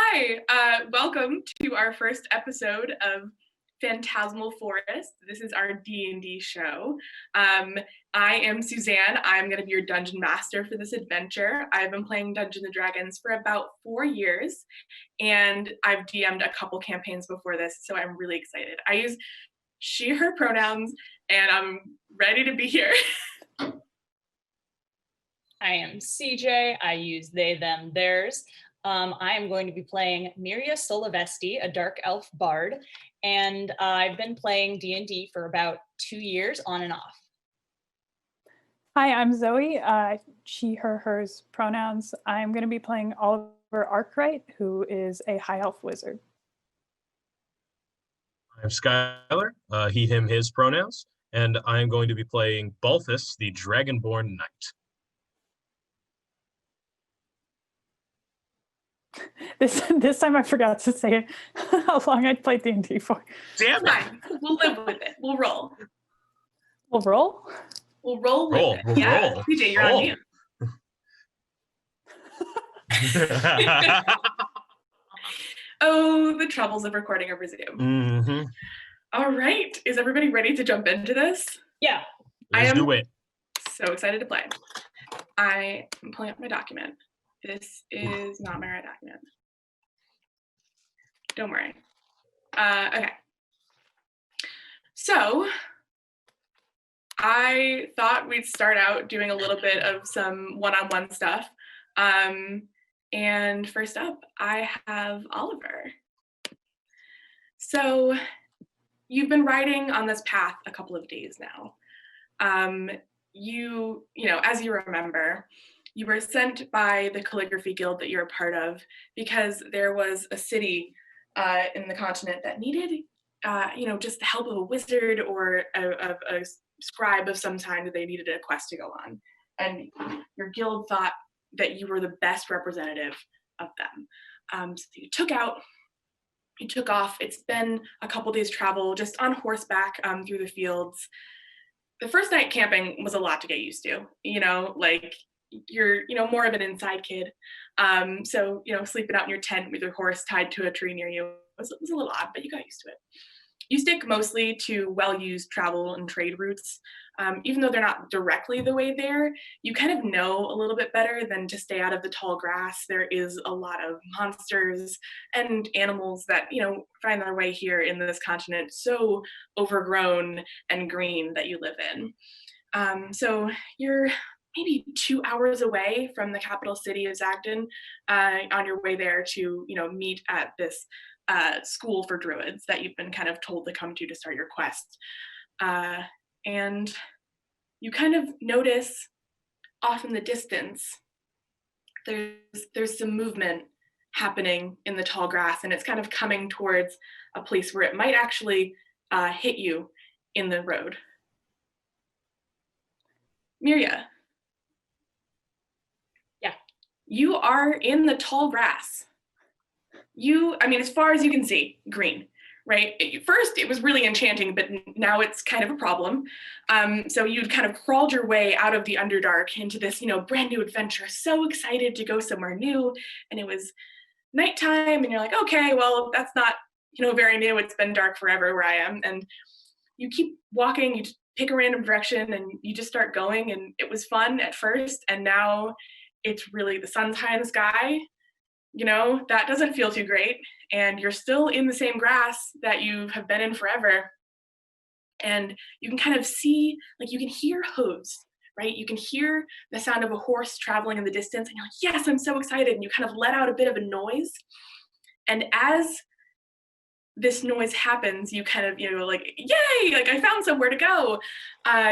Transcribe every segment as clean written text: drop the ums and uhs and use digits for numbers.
Hi, welcome to our first episode of Phantasmal Forest. This is our D&D show. I am Suzanne. I'm going to be your dungeon master for this adventure. I've been playing Dungeons & Dragons for about 4 years, and I've DM'd a couple campaigns before this, so I'm really excited. I use she, her pronouns, and I'm ready to be here. I am CJ. I use they, them, theirs. I am going to be playing Miria Solavesti, a dark elf bard, and I've been playing D&D for about 2 years on and off. Hi, I'm Zoe. She, her, hers pronouns. I'm going to be playing Oliver Arkwright, who is a high elf wizard. I'm Skylar, he, him, his pronouns, and I'm going to be playing Balthus, the Dragonborn Knight. This time I forgot to say how long I'd played D&D for. Damn it! Fine. We'll live with it. We'll roll. We'll roll? We'll roll with it. We'll Yeah, roll. CJ, you're on mute. Oh, the troubles of recording over Zoom. Mm-hmm. All right. Is everybody ready to jump into this? Yeah. Let's do it. So excited to play. I am pulling up my document. This is not my right document. Don't worry. Okay. So I thought we'd start out doing a little bit of some one-on-one stuff. And first up, I have Oliver. So you've been riding on this path a couple of days now. You know, as you remember, you were sent by the calligraphy guild that you're a part of because there was a city in the continent that needed, just the help of a wizard or a scribe of some kind that they needed a quest to go on. And your guild thought that you were the best representative of them. So you took off. It's been a couple days travel just on horseback through the fields. The first night camping was a lot to get used to, you're more of an inside kid. So sleeping out in your tent with your horse tied to a tree near you was a little odd, but you got used to it. You stick mostly to well-used travel and trade routes. Even though they're not directly the way there, you kind of know a little bit better than to stay out of the tall grass. There is a lot of monsters and animals that, find their way here in this continent so overgrown and green that you live in. So you're maybe 2 hours away from the capital city of Zagden, on your way there to, meet at this school for druids that you've been kind of told to come to start your quest. And you kind of notice off in the distance, there's some movement happening in the tall grass, and it's kind of coming towards a place where it might actually hit you in the road. Miria. Yeah. You are in the tall grass. As far as you can see, green, right? First, it was really enchanting, but now it's kind of a problem. So you'd kind of crawled your way out of the Underdark into this, brand new adventure, so excited to go somewhere new. And it was nighttime, and you're like, okay, well, that's not, very new. It's been dark forever where I am. And you keep walking, you just pick a random direction, and you just start going. And it was fun at first, and now it's really, the sun's high in the sky. That doesn't feel too great, and you're still in the same grass that you have been in forever. And you can kind of see, you can hear hooves, right? You can hear the sound of a horse traveling in the distance, and you're like, yes, I'm so excited. And you kind of let out a bit of a noise. And as this noise happens, you kind of, yay, I found somewhere to go.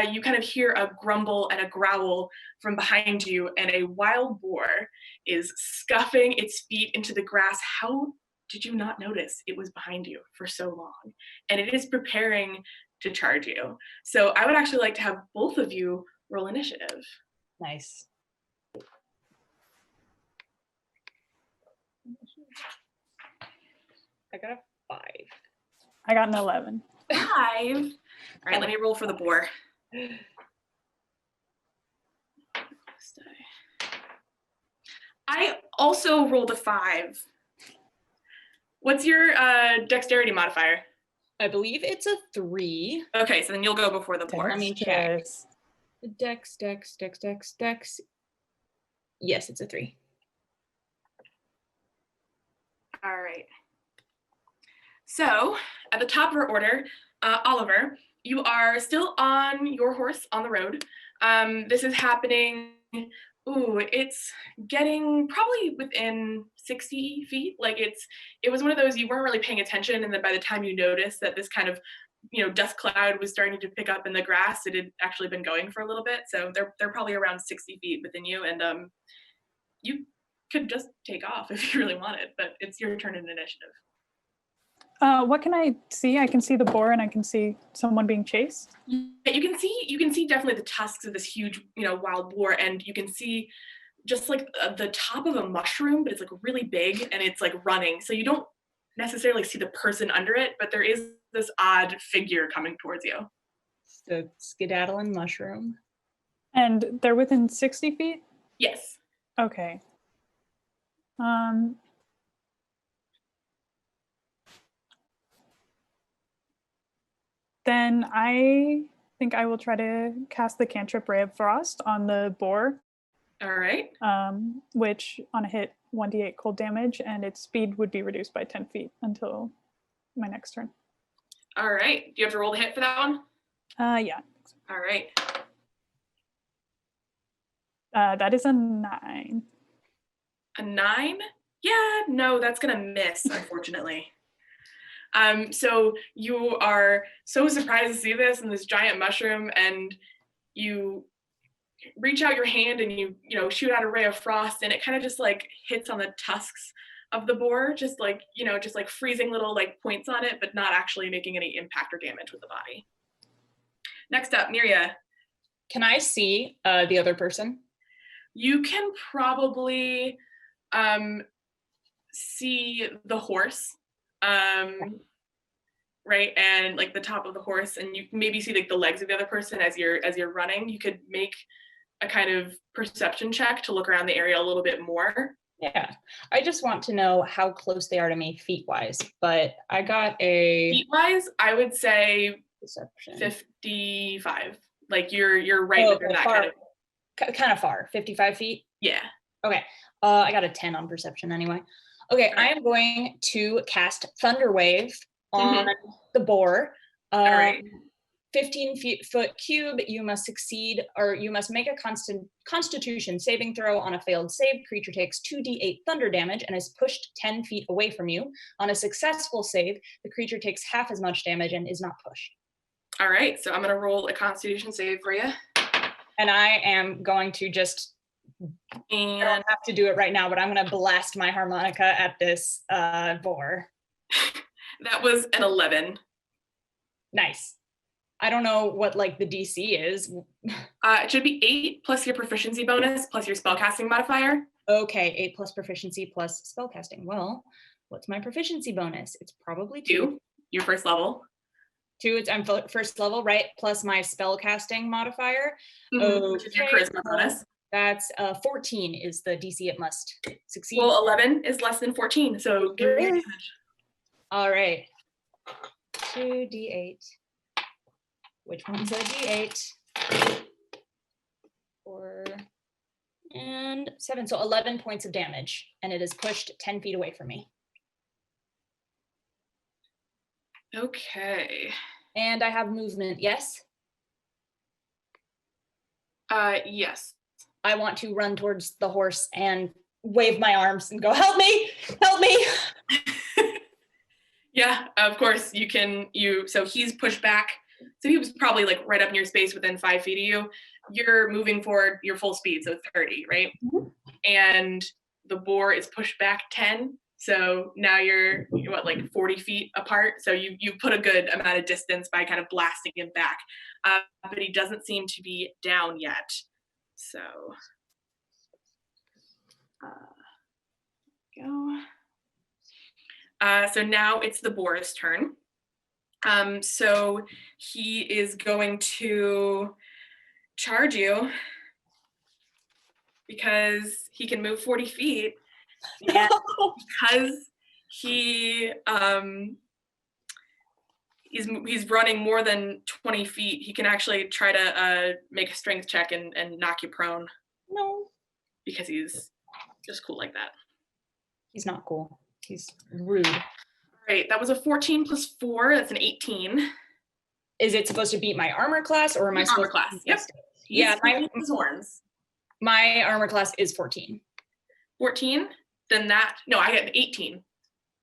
You kind of hear a grumble and a growl from behind you, and a wild boar is scuffing its feet into the grass. How did you not notice it was behind you for so long? And it is preparing to charge you. So I would actually like to have both of you roll initiative. Nice. I got a 5. I got an 11. 5. All right, let me roll for the boar. I also rolled a 5. What's your dexterity modifier? I believe it's a 3. Okay, so then you'll go before the boar. Let me check. Yes. Dex. Yes, it's a 3. All right. So at the top of our order, Oliver, you are still on your horse on the road. This is happening. Ooh, it's getting probably within 60 feet. Like it was one of those you weren't really paying attention, and then by the time you noticed that this kind of dust cloud was starting to pick up in the grass, it had actually been going for a little bit. So they're probably around 60 feet within you, and you could just take off if you really wanted, but it's your turn in initiative. What can I see? I can see the boar and I can see someone being chased. Yeah, you can see definitely the tusks of this huge, wild boar, and you can see just like the top of a mushroom, but it's like really big and it's like running. So you don't necessarily see the person under it, but there is this odd figure coming towards you. So skedaddling mushroom. And they're within 60 feet? Yes. Okay. Then I think I will try to cast the cantrip Ray of Frost on the boar. All right. Which on a hit, 1d8 cold damage, and its speed would be reduced by 10 feet until my next turn. All right. Do you have to roll the hit for that one? Yeah. All right. That is a 9. A 9? Yeah, no, that's gonna miss, unfortunately. So you are so surprised to see this and this giant mushroom, and you reach out your hand and you shoot out a ray of frost, and it kind of just like hits on the tusks of the boar, just like freezing little like points on it, but not actually making any impact or damage with the body. Next up, Miria. Can I see the other person? You can probably see the horse, right, and like the top of the horse, and you can maybe see like the legs of the other person as you're running. You could make a kind of perception check to look around the area a little bit more. Yeah, I just want to know how close they are to me feet-wise, but I got a... Feet-wise, I would say perception. 55. Like you're right within that far, kind of far, 55 feet? Yeah. Okay, I got a 10 on perception anyway. Okay, I am going to cast Thunder Wave on the boar. All right. 15-foot cube, you must succeed, or you must make a constitution saving throw. On a failed save, creature takes 2d8 thunder damage and is pushed 10 feet away from you. On a successful save, the creature takes half as much damage and is not pushed. All right, so I'm gonna roll a constitution save for you. And I am going to just, I don't have to do it right now, but I'm gonna blast my harmonica at this boar. That was an 11. Nice. I don't know what like the DC is. It should be 8 plus your proficiency bonus plus your spellcasting modifier. Okay, 8 plus proficiency plus spellcasting. Well, what's my proficiency bonus? It's probably 2. Your first level. 2, I'm first level, right? Plus my spellcasting modifier. Which is your charisma bonus. That's 14 is the DC it must succeed. Well, 11 is less than 14, so give me your damage. All right. 2d8. Which one's a d8? 4 and 7, so 11 points of damage, and it is pushed 10 feet away from me. Okay. And I have movement, yes? Yes. I want to run towards the horse and wave my arms and go, help me, help me. Yeah, of course you can, so he's pushed back. So he was probably like right up in your space within 5 feet of you. You're moving forward your full speed, so 30, right? And the boar is pushed back 10. So now you're what, like 40 feet apart. So you put a good amount of distance by kind of blasting him back. But he doesn't seem to be down yet. So go. So now it's the boar's turn. So he is going to charge you because he can move 40 feet. And because he he's running more than 20 feet. He can actually try to make a strength check and knock you prone No, because he's just cool like that. he's not cool. He's rude. All right, that was a 14 plus 4. That's an 18. Is it supposed to beat my armor class, or am I Your supposed armor class. to Yep. contest it? Yeah, He's his horns. my armor class is 14. 14. Then that. No, I had 18.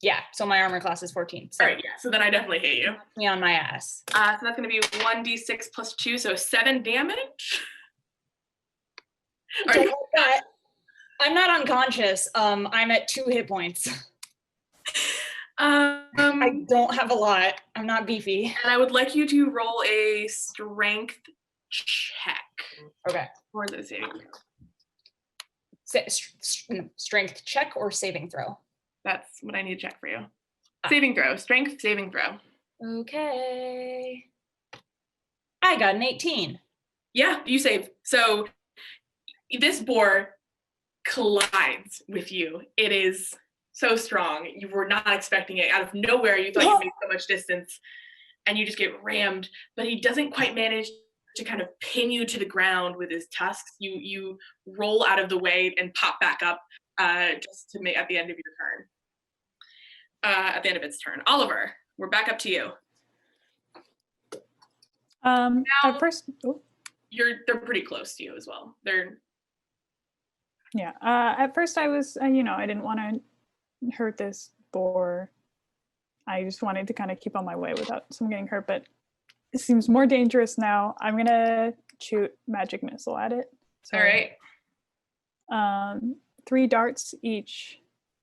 Yeah, so my armor class is 14. So All right, yeah. So then I definitely hit you. me on my ass. So that's going to be 1d6 plus 2, so 7 damage. All Don't right. like that. I'm not unconscious. I'm at 2 hit points. I don't have a lot. I'm not beefy. And I would like you to roll a strength check. Okay. Or is it a saving throw? Strength check or saving throw? That's what I need to check for you. Saving throw. Strength saving throw. Okay. I got an 18. Yeah, you save. So this boar collides with you. It is so strong. You were not expecting it. Out of nowhere, you thought you made so much distance, and you just get rammed. But he doesn't quite manage to kind of pin you to the ground with his tusks. You roll out of the way and pop back up just to make at the end of your turn. At the end of its turn. Oliver, we're back up to you. At first, They're pretty close to you as well. yeah. At first, I was, I didn't want to hurt this boar. I just wanted to kind of keep on my way without someone getting hurt. But it seems more dangerous now. I'm gonna shoot magic missile at it. So, All right. 3 darts each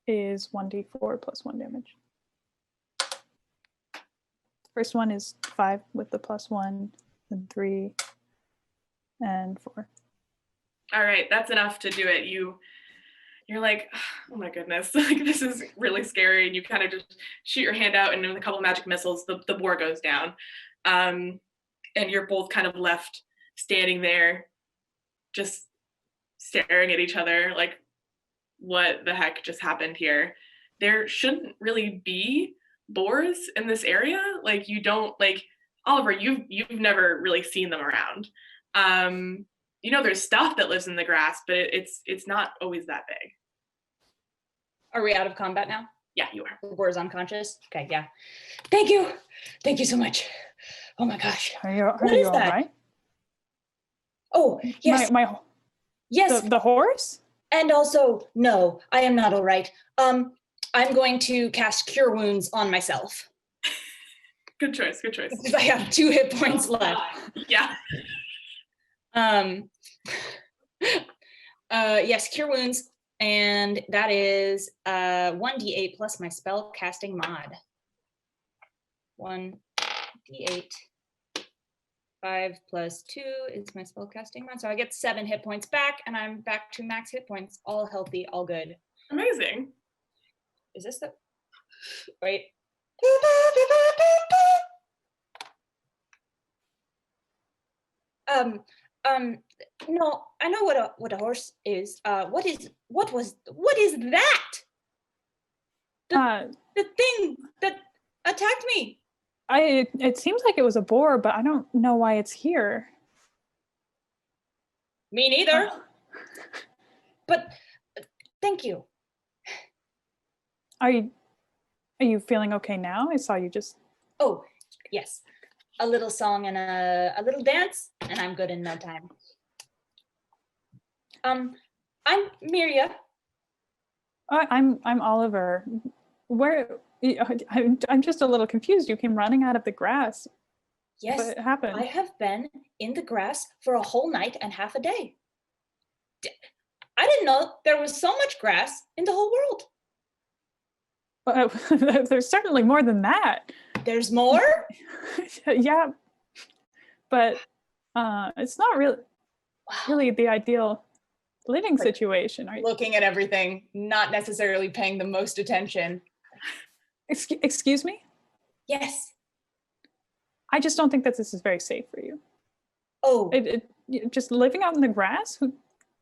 is 1d4 plus 1 damage. First one is 5 with the +1, then 3, and 4. All right, that's enough to do it. You're like, oh my goodness, like this is really scary, and you kind of just shoot your hand out, and with a couple of magic missiles, the boar goes down, and you're both kind of left standing there, just staring at each other, like, what the heck just happened here? There shouldn't really be boars in this area. Like, you don't, like, Oliver, you've never really seen them around. There's stuff that lives in the grass, but it's not always that big. Are we out of combat now? Yeah, you are. The boar's unconscious? Okay, yeah. Thank you. Thank you so much. Oh my gosh. Are you is all that? right? Oh, yes. Yes. The horse? And also, no, I am not all right. I'm going to cast Cure Wounds on myself. Good choice. Because I have 2 hit points left. Yeah. Yes, Cure Wounds, and that is 1d8 plus my spell casting mod. 1d8. 5 plus 2 is my spell casting mod. So I get 7 hit points back, and I'm back to max hit points. All healthy, all good. Amazing. Is this the... Wait. No, I know what a horse is. What is that? The thing that attacked me. It seems like it was a boar, but I don't know why it's here. Me neither. But thank you. Are you feeling okay now? I saw you just... Oh, yes. A little song and a little dance, and I'm good in no time. I'm Miria. I'm Oliver. Where... I'm just a little confused. You came running out of the grass. Yes, what happened? I have been in the grass for a whole night and half a day. I didn't know there was so much grass in the whole world. There's certainly more than that. There's more? Yeah, but it's not really the ideal living situation. Are you... Looking at everything, not necessarily paying the most attention. Excuse me? Yes. I just don't think that this is very safe for you. Oh. Just living out in the grass?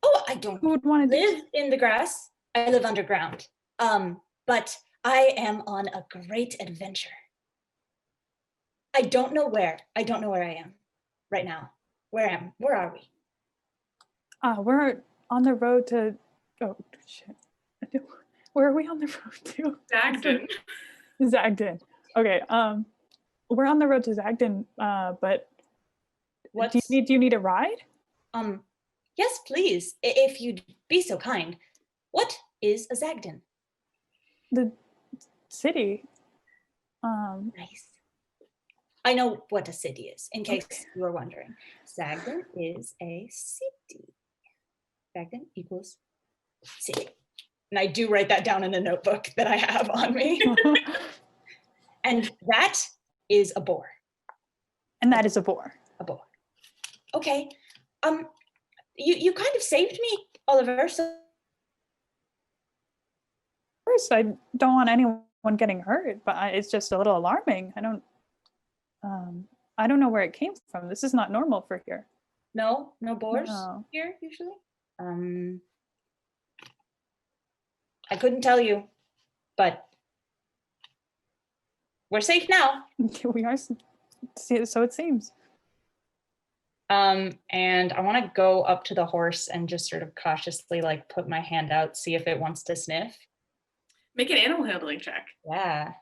Oh, I don't who would want to live in the grass. I live underground. But I am on a great adventure. I don't know where. I don't know where I am right now. Where are we? We're on the road to. Oh shit! Where are we on the road to? Dagden. Zagden. Okay. We're on the road to Zagden. But What's do you need a ride? Yes, please, if you'd be so kind. What is a Zagden? The city. Nice. I know what a city is, in case Okay. you were wondering. Zagden is a city. Zagden equals city. And I do write that down in the notebook that I have on me. And that is a boar. And that is a boar. A boar. Okay. You kind of saved me, Oliver. So First, I don't want anyone getting hurt, but it's just a little alarming. I don't know where it came from. This is not normal for here. no boars No. here usually. I couldn't tell you, but we're safe now. We are. So it seems. And I want to go up to the horse and just sort of cautiously like put my hand out, see if it wants to sniff. Make an animal handling check. Yeah.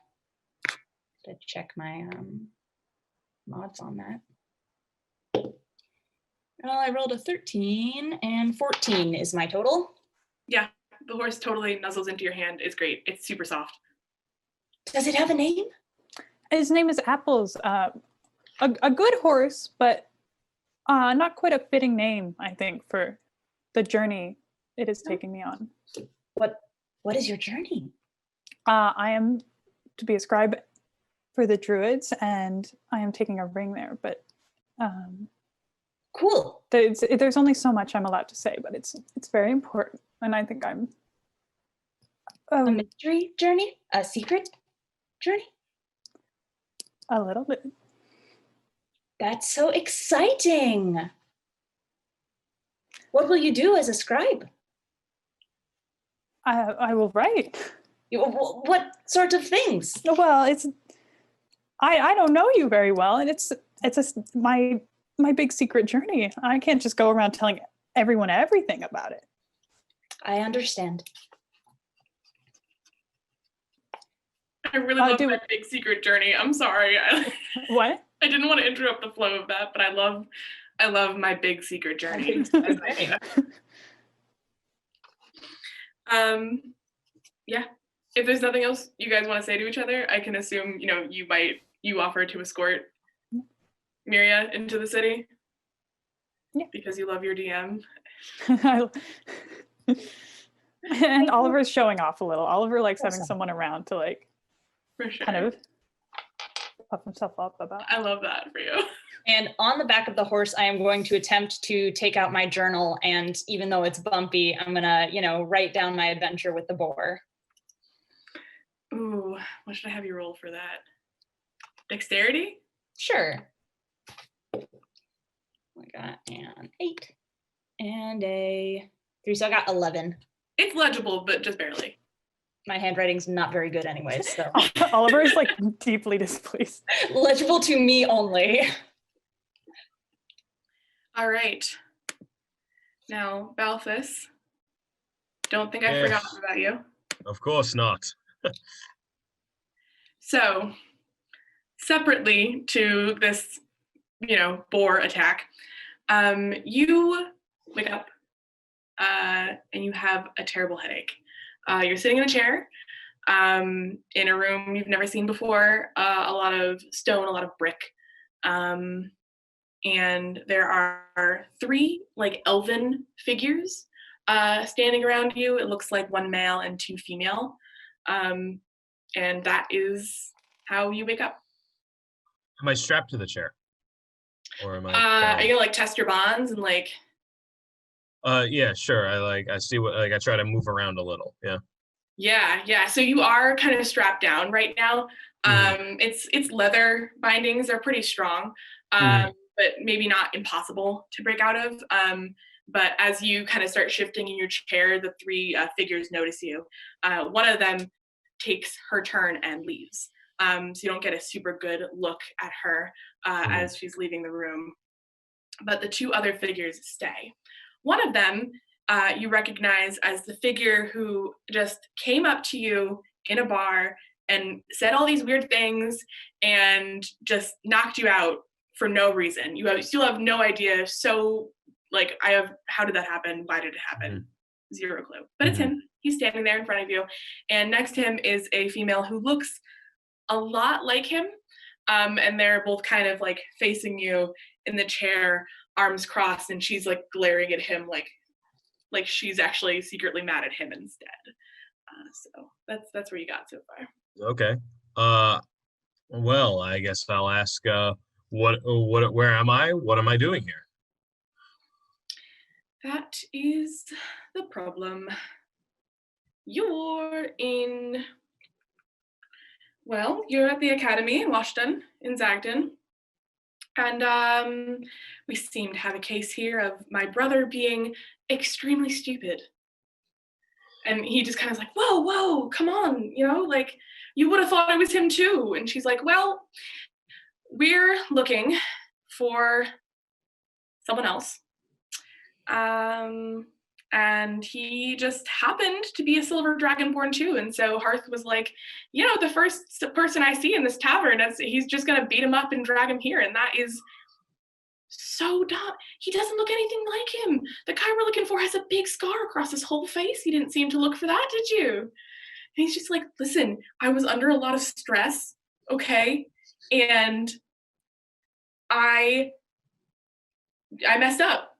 To check my mods on that. Well, I rolled a 13 and 14 is my total. Yeah, the horse totally nuzzles into your hand. It's great. It's super soft. Does it have a name? His name is Apples. A good horse, but not quite a fitting name, I think, for the journey it is taking me on. What is your journey? I am to be a scribe for the druids, and I am taking a ring there. But Cool. there's only so much I'm allowed to say, but it's very important, and I think I'm A mystery journey? A secret journey? a little bit. That's so exciting. What will you do as a scribe? I will write. What sort of things? Well, I don't know you very well, and it's my big secret journey. I can't just go around telling everyone everything about it. I understand. I really love do my it. big secret journey. I'm sorry. What? I didn't want to interrupt the flow of that, but I love my big secret journey. Yeah. If there's nothing else you guys want to say to each other, I can assume, you offer to escort Miria into the city. Yeah. Because you love your DM. And Oliver's showing off a little. Oliver likes having Awesome. someone around to like For sure. kind of puff himself up about. I love that for you. And on the back of the horse, I am going to attempt to take out my journal. And even though it's bumpy, I'm gonna, write down my adventure with the boar. Ooh, what should I have you roll for that? Dexterity? Sure. I got an 8 and a 3, so I got 11. It's legible, but just barely. My handwriting's not very good anyways, so. Oliver is like deeply displeased. Legible to me only. All right. Now, Balthus, don't think I forgot about you. Of course not. So, separately to this, boar attack, you wake up and you have a terrible headache. You're sitting in a chair in a room you've never seen before, a lot of stone, a lot of brick. And there are 3 like elven figures standing around you. It looks like 1 male and 2 female. And that is how you wake up. Am I strapped to the chair? Or am I? Are you gonna like test your bonds and like? Yeah, sure. I see what I try to move around a little. Yeah. Yeah. So you are kind of strapped down right now. It's leather bindings. They're pretty strong, but maybe not impossible to break out of. But as you kind of start shifting in your chair, the 3 figures notice you. One of them takes her turn and leaves. So you don't get a super good look at her as she's leaving the room. But the two other figures stay. One of them you recognize as the figure who just came up to you in a bar and said all these weird things and just knocked you out for no reason. You still have no idea. So, like, how did that happen? Why did it happen? Zero clue. But it's him. He's standing there in front of you. And next to him is a female who looks a lot like him. And they're both kind of like facing you in the chair, arms crossed, and she's like glaring at him like she's actually secretly mad at him instead. So that's where you got so far. Okay. Well, I guess I'll ask. Where am I? What am I doing here? That is the problem. You're at the academy in Washington, in Zagden. And we seem to have a case here of my brother being extremely stupid. And he just kind of like, whoa, come on, like, you would have thought it was him too. And she's like, well, we're looking for someone else. And he just happened to be a silver dragonborn too. And so Hearth was like, the first person I see in this tavern, he's just gonna beat him up and drag him here. And that is so dumb. He doesn't look anything like him. The guy we're looking for has a big scar across his whole face. You didn't seem to look for that, did you? And he's just like, listen, I was under a lot of stress, okay? And I messed up.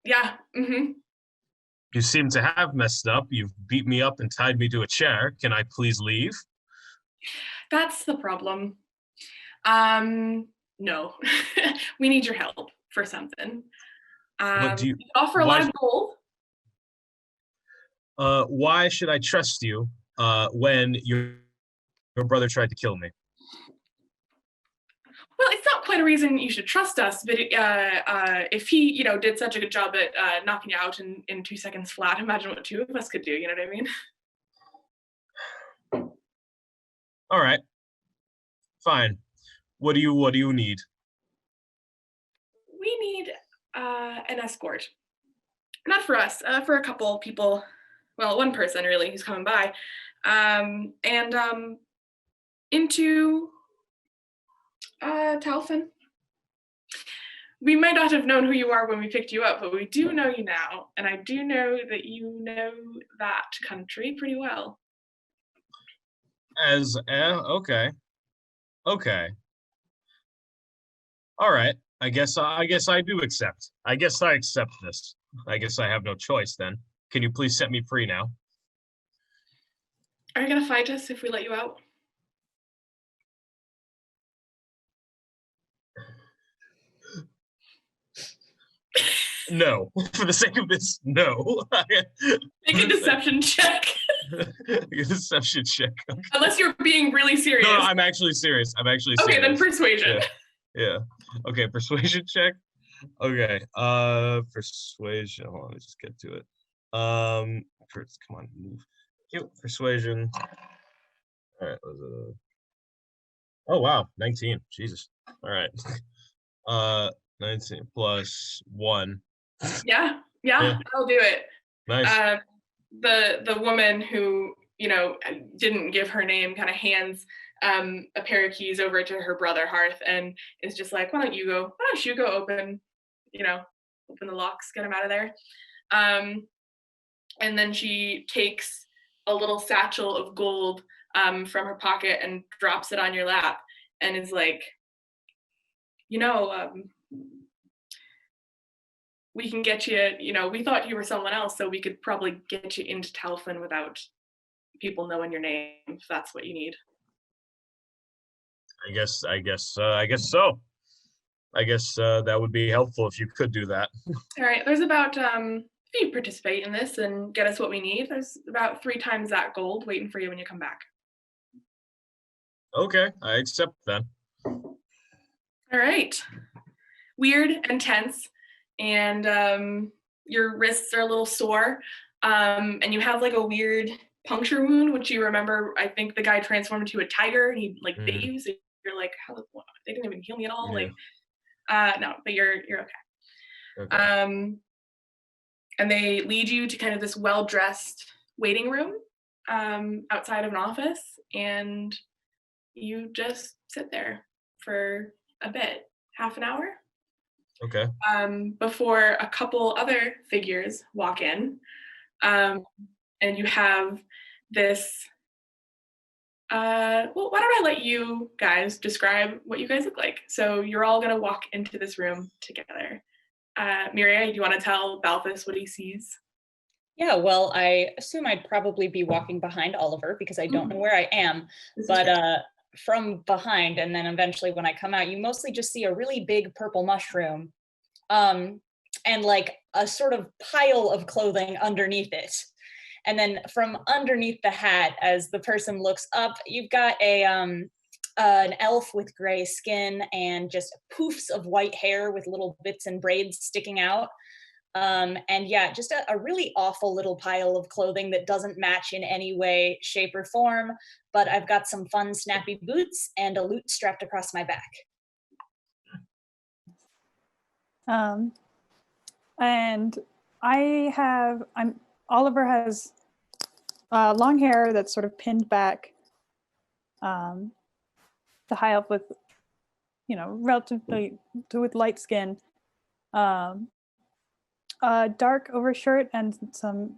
Yeah, You seem to have messed up. You've beat me up and tied me to a chair. Can I please leave? That's the problem. No. We need your help for something. What do you offer a lot of gold. Why should I trust you when your brother tried to kill me? Well, it's not quite a reason you should trust us, but if he, did such a good job at knocking you out in 2 seconds flat, imagine what two of us could do, you know what I mean? All right. Fine. What do you need? We need an escort. Not for us, for a couple people. Well, one person really who's coming by. Into Talfin. We might not have known who you are when we picked you up, but we do know you now, and I do know that you know that country pretty well. Okay. All right. I guess I do accept. I guess I accept this. I guess I have no choice then. Can you please set me free now? Are you gonna fight us if we let you out? No. For the sake of this, no. Make a deception check. A deception check. Okay. Unless you're being really serious. No, I'm actually serious. Okay, then persuasion. Yeah. Okay, persuasion check. Okay. Persuasion. Hold on, let me just get to it. Come on, move. Cute. Persuasion. All right. Oh wow, 19. Jesus. All right. 19 plus 1. Yeah, I'll do it. Nice. The woman who didn't give her name kind of hands a pair of keys over to her brother Hearth and is just like, why don't you go open the locks, get him out of there. And then she takes a little satchel of gold from her pocket and drops it on your lap and is like, we can get you, we thought you were someone else, so we could probably get you into Talfin without people knowing your name, if that's what you need. I guess so. I guess that would be helpful if you could do that. All right, there's about, if you participate in this and get us what we need, there's about 3 times that gold waiting for you when you come back. Okay, I accept that. All right. Weird and tense. And your wrists are a little sore, and you have like a weird puncture wound, which you remember, I think the guy transformed into a tiger and he like bit Mhm. you. So you're like, how they didn't even heal me at all. Yeah. Like, no, but you're okay. Okay. And they lead you to kind of this well-dressed waiting room outside of an office, and you just sit there for a bit, half an hour, Okay. before a couple other figures walk in, and you have this. Well, why don't I let you guys describe what you guys look like? So you're all gonna walk into this room together. Miria, do you want to tell Balthus what he sees? Yeah, well, I assume I'd probably be walking behind Oliver because I don't know where I am. This is But true. from behind, and then eventually when I come out, you mostly just see a really big purple mushroom, um, and like a sort of pile of clothing underneath it. And then from underneath the hat, as the person looks up, you've got an elf with gray skin and just poofs of white hair with little bits and braids sticking out. And yeah, just a really awful little pile of clothing that doesn't match in any way, shape, or form. But I've got some fun, snappy boots and a lute strapped across my back. Um, and Oliver has long hair that's sort of pinned back. The high elf with, relatively with light skin. A dark overshirt and some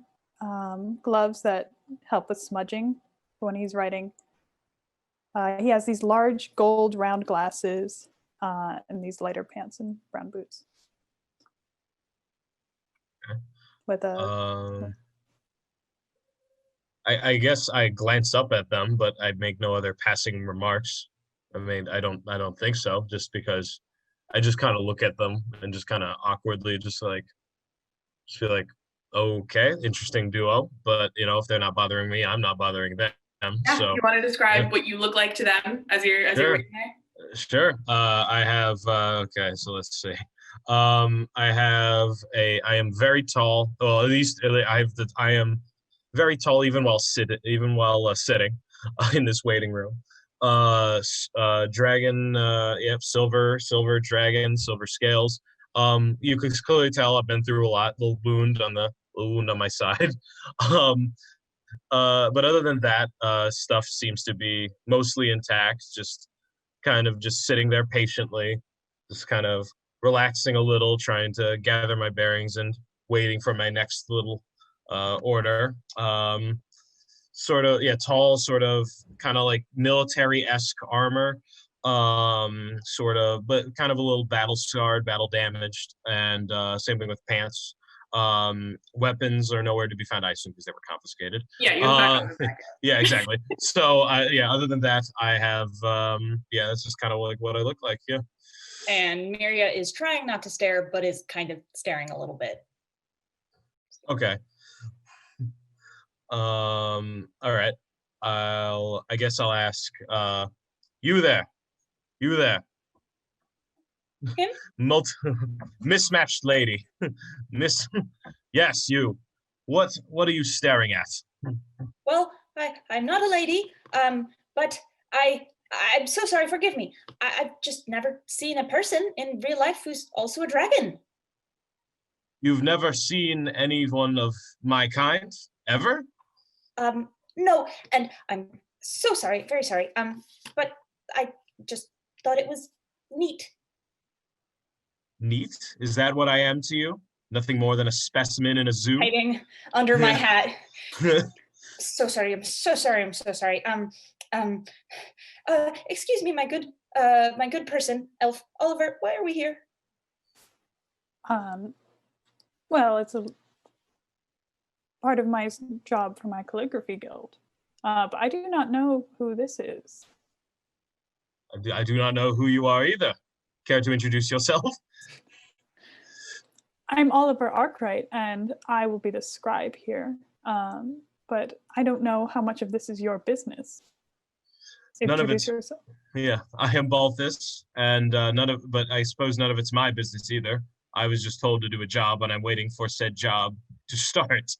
gloves that help with smudging when he's writing. He has these large gold round glasses and these lighter pants and brown boots. With a I guess I glance up at them, but I make no other passing remarks. I mean, I don't think so, just because I just kind of look at them and just kind of awkwardly just feel like, okay, interesting duo, but if they're not bothering me, I'm not bothering them. Yeah, So you want to describe yeah, what you look like to them as you're sure, waiting there? sure. I have okay, so let's see. I am very tall. Well, at least I am very tall even while sitting in this waiting room. Dragon, yep, silver dragon, silver scales. You can clearly tell I've been through a lot. Little wound on my side. um, but other than that, stuff seems to be mostly intact. Just kind of just sitting there patiently, just kind of relaxing a little, trying to gather my bearings and waiting for my next little order. Sort of, yeah, tall, sort of kind of like military-esque armor, sort of, but kind of a little battle scarred, battle damaged, and same thing with pants. Weapons are nowhere to be found, I assume, because they were confiscated. Yeah, you're back on the back. Yeah, exactly. So, yeah, other than that, I have, yeah, that's just kind of like what I look like. Yeah. And Miria is trying not to stare, but is kind of staring a little bit. Okay. All right. I guess I'll ask, you there, you there, Him? mismatched lady, miss, yes, you. What are you staring at? Well, I'm not a lady, but I'm so sorry, forgive me. I've just never seen a person in real life who's also a dragon. You've never seen anyone of my kind ever? No, and I'm so sorry, very sorry. But I just thought it was neat. Neat? Is that what I am to you? Nothing more than a specimen in a zoo? Hiding under my hat. So sorry, I'm so sorry, I'm so sorry. Excuse me, my good person, Elf Oliver, why are we here? Well, it's a part of my job for my calligraphy guild. But I do not know who this is. I do not know who you are either. Care to introduce yourself? I'm Oliver Arkwright, and I will be the scribe here. But I don't know how much of this is your business. None of Introduce it. yourself. Yeah, I am Balthus, and but I suppose none of it's my business either. I was just told to do a job, and I'm waiting for said job to start.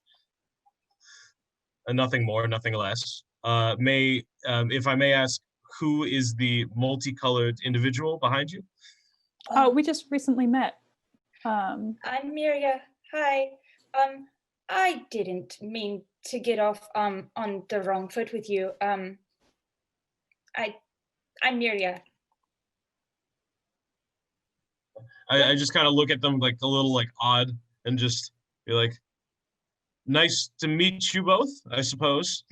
nothing more, nothing less. If I may ask, who is the multicolored individual behind you? Oh, we just recently met. I'm Miria. Hi. I didn't mean to get off on the wrong foot with you. I'm Miria. I just kind of look at them like a little like odd and just be like, nice to meet you both, I suppose.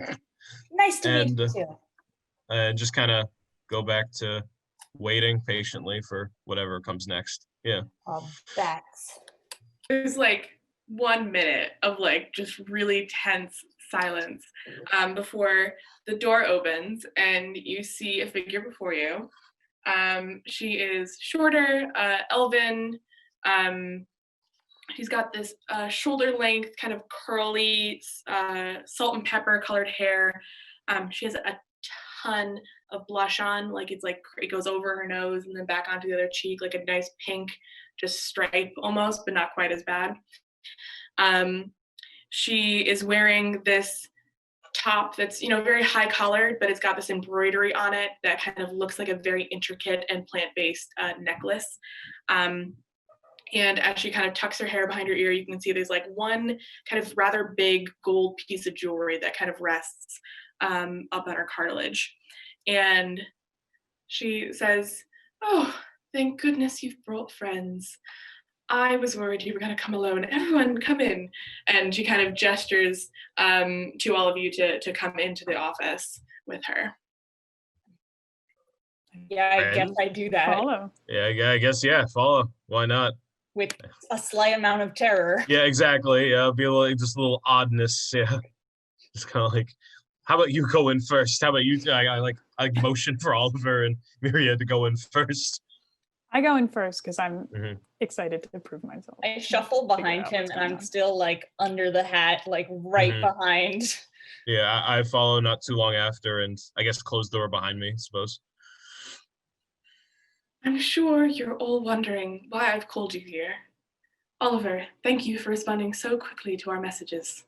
Nice to meet And you too. just kind of go back to waiting patiently for whatever comes next. Yeah. Oh, bats. There's like 1 minute of like just really tense silence before the door opens and you see a figure before you. She is shorter, elven. She's got this shoulder length, kind of curly, salt and pepper colored hair. She has a ton of blush on, like it's like it goes over her nose and then back onto the other cheek, like a nice pink, just stripe almost, but not quite as bad. She is wearing this top that's very high collared, but it's got this embroidery on it that kind of looks like a very intricate and plant-based necklace. And as she kind of tucks her hair behind her ear, you can see there's like one kind of rather big gold piece of jewelry that kind of rests up on her cartilage. And she says, "Oh, thank goodness you've brought friends. I was worried you were going to come alone. Everyone come in." And she kind of gestures to all of you to come into the office with her. Yeah, I guess And- I do that Follow. Yeah, I guess, yeah, follow. Why not? with a slight amount of terror. Yeah, exactly. Yeah, be just a little oddness. Yeah. Just kind of like, how about you go in first? How about you? I motion for Oliver and Myriad to go in first. I go in first because I'm Mhm. excited to prove myself. I shuffle Figure behind out him what's and going I'm on. still like under the hat, like right Mhm. behind. Yeah, I follow not too long after, and I guess close the door behind me, I suppose. I'm sure you're all wondering why I've called you here. Oliver, thank you for responding so quickly to our messages.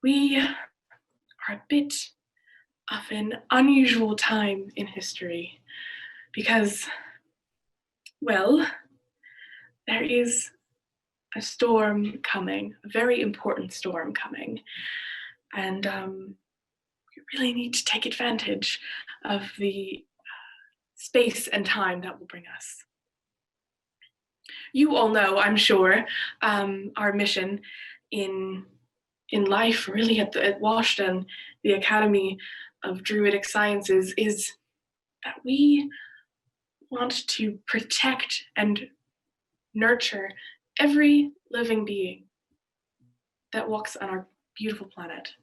We are a bit of an unusual time in history because, well, there is a storm coming, a very important storm coming, and we really need to take advantage of the space and time that will bring us. You all know, I'm sure, our mission in life, really, at Washington, the Academy of Druidic Sciences, is that we want to protect and nurture every living being that walks on our beautiful planet.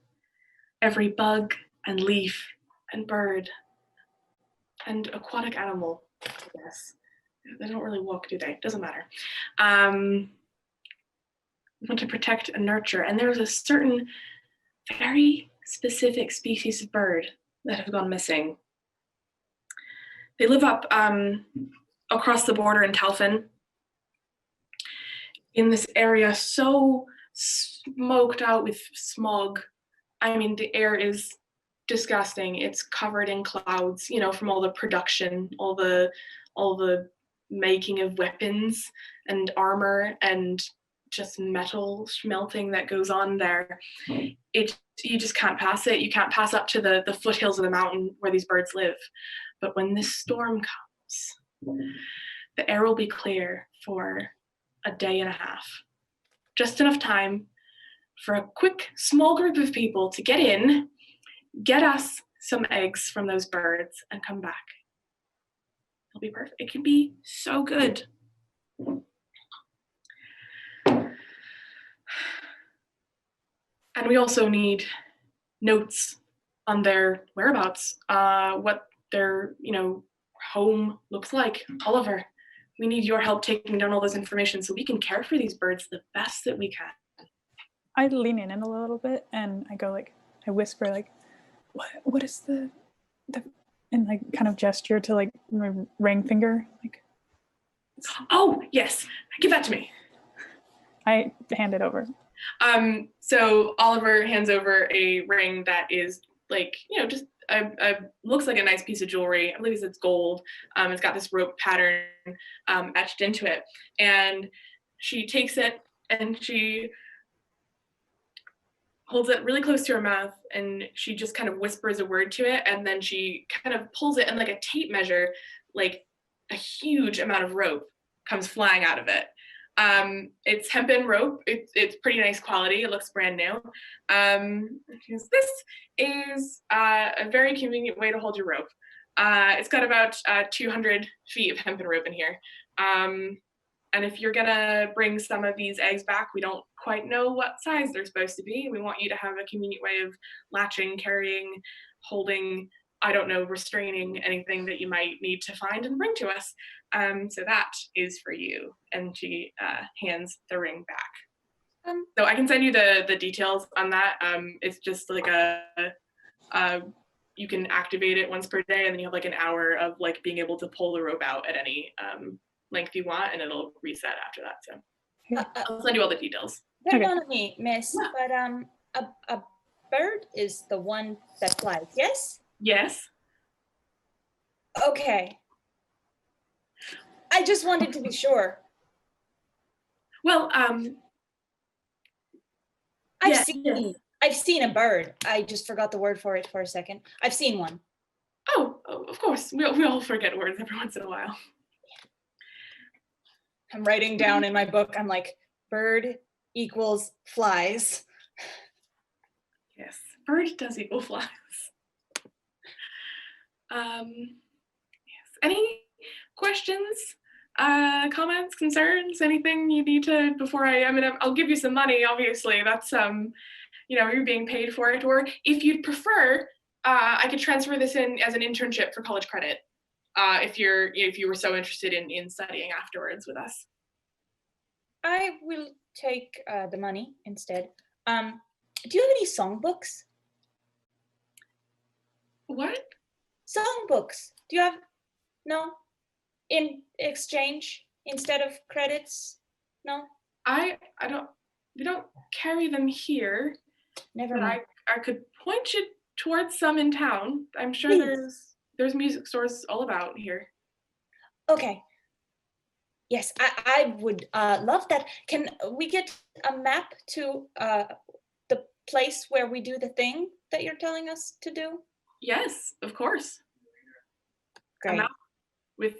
Every bug and leaf and bird and aquatic animal, I guess. They don't really walk, do they? Doesn't matter. We want to protect and nurture. And there's a certain very specific species of bird that have gone missing. They live up across the border in Telfin, in this area so smoked out with smog. I mean, the air is disgusting. It's covered in clouds, from all the production, all the making of weapons and armor and just metal smelting that goes on there. You just can't pass it. You can't pass up to the foothills of the mountain where these birds live. But when this storm comes, the air will be clear for a day and a half. Just enough time for a quick, small group of people to get in, get us some eggs from those birds, and come back. It'll be perfect. It can be so good. And we also need notes on their whereabouts, what their, home looks like. Oliver, we need your help taking down all this information so we can care for these birds the best that we can. I lean in a little bit and I go like, I whisper like, what is the and like kind of gesture to like my ring finger, like. Oh, yes, give that to me. I hand it over. So Oliver hands over a ring that is like, just looks like a nice piece of jewelry. I believe it's gold. It's got this rope pattern etched into it. And she takes it and she holds it really close to her mouth, and she just kind of whispers a word to it, and then she kind of pulls it, and like a tape measure, like a huge amount of rope comes flying out of it. It's hempen rope. It's pretty nice quality. It looks brand new. This is a very convenient way to hold your rope. It's got about 200 feet of hempen rope in here. And if you're gonna bring some of these eggs back, we don't quite know what size they're supposed to be. We want you to have a convenient way of latching, carrying, holding, I don't know, restraining anything that you might need to find and bring to us. So that is for you. And she hands the ring back. So I can send you the details on that. It's just like you can activate it once per day, and then you have like an hour of like being able to pull the rope out at any length you want, and it'll reset after that. So I'll send you all the details. Pardon me, miss, but a bird is the one that flies, yes? Yes. Okay. I just wanted to be sure. Well, I've seen a bird. I just forgot the word for it for a second. I've seen one. Oh, of course. We all forget words every once in a while. I'm writing down in my book, I'm like, bird equals flies. Yes, bird does equal flies. Yes. Any questions, comments, concerns, anything you need to before I'll give you some money, obviously. That's you're being paid for it. Or if you'd prefer, I could transfer this in as an internship for college credit. If you were so interested in studying afterwards with us. I will take the money instead. Do you have any songbooks? What? Songbooks. Do you have no? In exchange instead of credits? No? We don't carry them here. Never But mind. I could point you towards some in town. I'm sure Please. there's music stores all about here. Okay. Yes, I would love that. Can we get a map to the place where we do the thing that you're telling us to do? Yes, of course. Great. A map with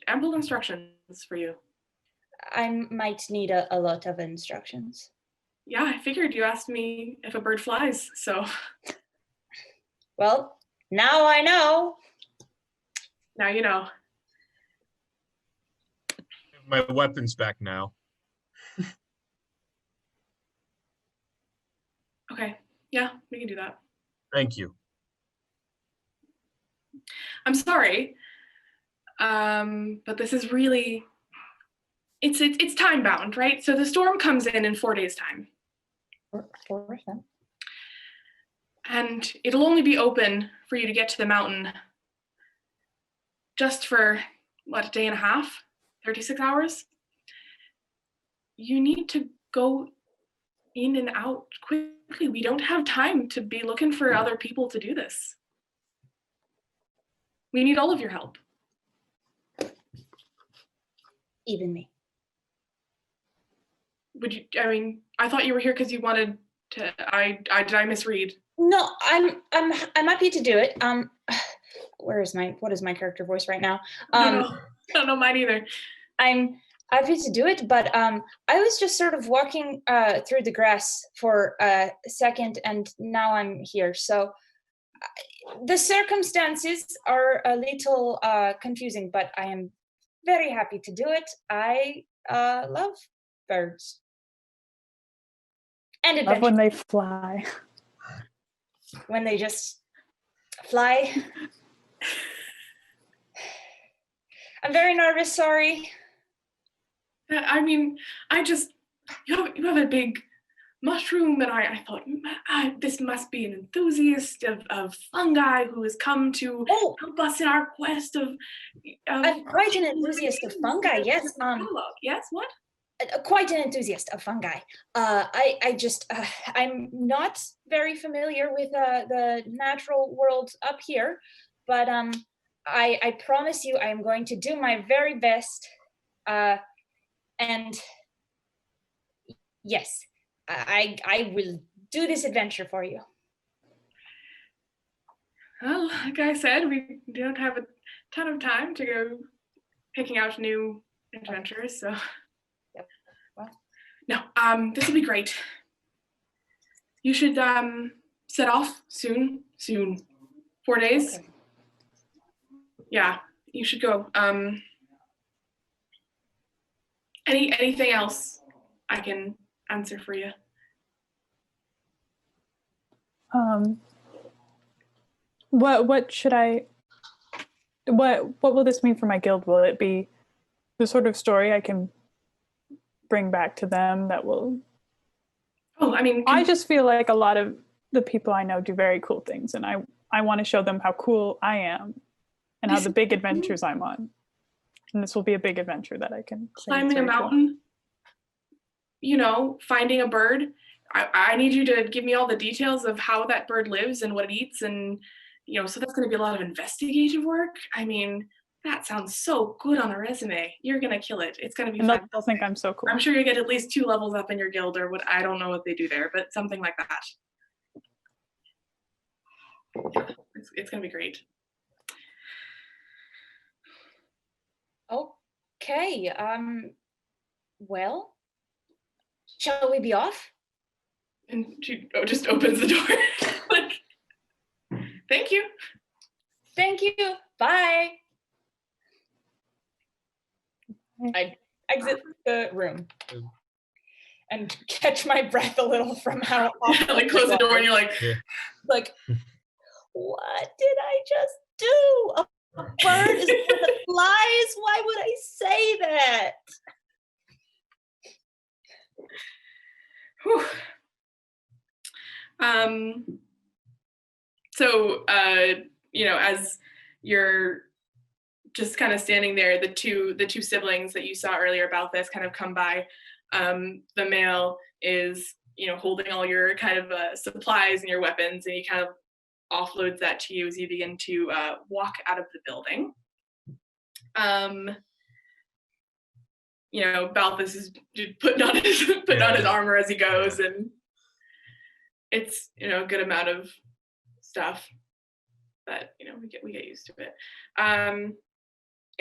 ample instructions for you. I might need a lot of instructions. Yeah, I figured you asked me if a bird flies, so. Well, now I know. Now you know. My weapon's back now. Okay, yeah, we can do that. Thank you. I'm sorry, but this is really, it's time bound, right? So the storm comes in 4 days' time. And it'll only be open for you to get to the mountain just for, what, a day and a half? 36 hours? You need to go in and out quickly. We don't have time to be looking for other people to do this. We need all of your help. Even me. I thought you were here because you wanted to, did I misread? No, I'm happy to do it. What is my character voice right now? I don't know mine either. I'm happy to do it, but I was just sort of walking through the grass for a second, and now I'm here. So the circumstances are a little confusing, but I am very happy to do it. I love birds and adventure. Love when they fly. When they just fly. I'm very nervous, sorry. You have a big mushroom, and I thought this must be an enthusiast of fungi who has come to help us in our quest of I'm quite an enthusiast of fungi, yes. Yes, what? quite an enthusiast of fungi. I just I'm not very familiar with the natural world up here, but I promise you I am going to do my very best. And yes, I will do this adventure for you. Well, like I said, we don't have a ton of time to go picking out new adventures, so. Yep. Well. No, this will be great. You should set off soon. 4 days. Okay. Yeah, you should go. Anything else I can answer for you? What should I? What will this mean for my guild? Will it be the sort of story I can bring back to them that will? Oh, I mean, I just feel like a lot of the people I know do very cool things, and I want to show them how cool I am and how the big adventures I'm on. And this will be a big adventure that I can say climbing a very cool. mountain, finding a bird. I need you to give me all the details of how that bird lives and what it eats, and so that's going to be a lot of investigative work. I mean, that sounds so good on a resume. You're going to kill it. It's going to be And fun. they'll think I'm so cool. I'm sure you get at least 2 levels up in your guild, or what. I don't know what they do there, but something like that. It's going to be great. Okay. Well, shall we be off? And she just opens the door. Like, thank you. Thank you. Bye. I exit the room and catch my breath a little from how awful Like it close the door, and was. you're like, Like, what did I just do? A bird is one that flies? Why would I say that? whew. So as you're just kind of standing there, the two siblings that you saw earlier about this kind of come by. The male is holding all your kind of supplies and your weapons, and he kind of offloads that to you as you begin to walk out of the building. Balthus is putting on his armor as he goes, and it's a good amount of stuff, but we get used to it.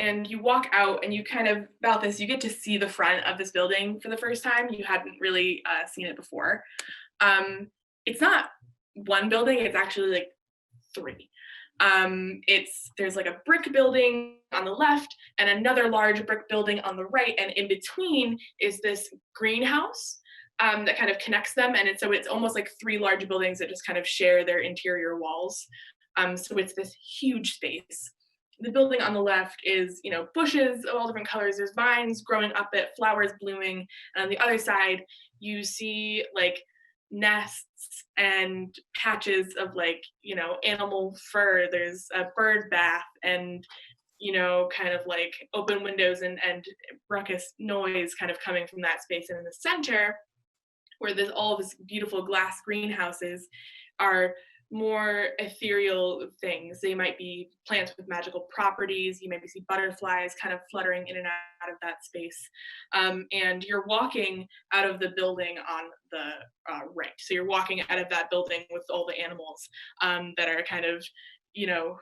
And you walk out, and you kind of, Balthus, you get to see the front of this building for the first time. You hadn't really seen it before. It's not one building; it's actually like 3. There's like a brick building on the left and another large brick building on the right, and in between is this greenhouse that kind of connects them, and it's almost like 3 large buildings that just kind of share their interior walls. So it's this huge space. The building on the left is, bushes of all different colors. There's vines growing up it, flowers blooming, and on the other side you see like nests and patches of animal fur. There's a bird bath and kind of like open windows and ruckus noise kind of coming from that space. And in the center, where there's all this beautiful glass greenhouses, are more ethereal things. They might be plants with magical properties. You maybe see butterflies kind of fluttering in and out of that space. And you're walking out of the building on the right. So you're walking out of that building with all the animals that are kind of,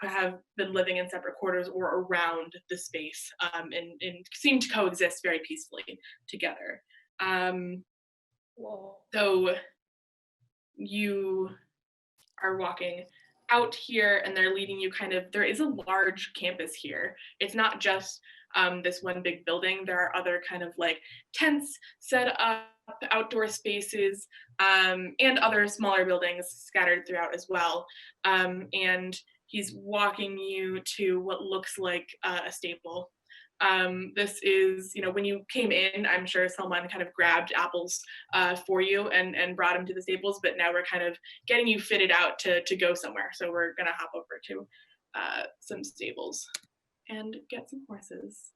have been living in separate quarters or around the space, and seem to coexist very peacefully together. So you are walking out here, and they're leading you there is a large campus here. It's not just this one big building. There are other kind of like tents set up, outdoor spaces, and other smaller buildings scattered throughout as well. And he's walking you to what looks like a stable. This is, when you came in, I'm sure someone kind of grabbed apples for you and brought them to the stables, but now we're kind of getting you fitted out to go somewhere. So we're gonna hop over to some stables and get some horses.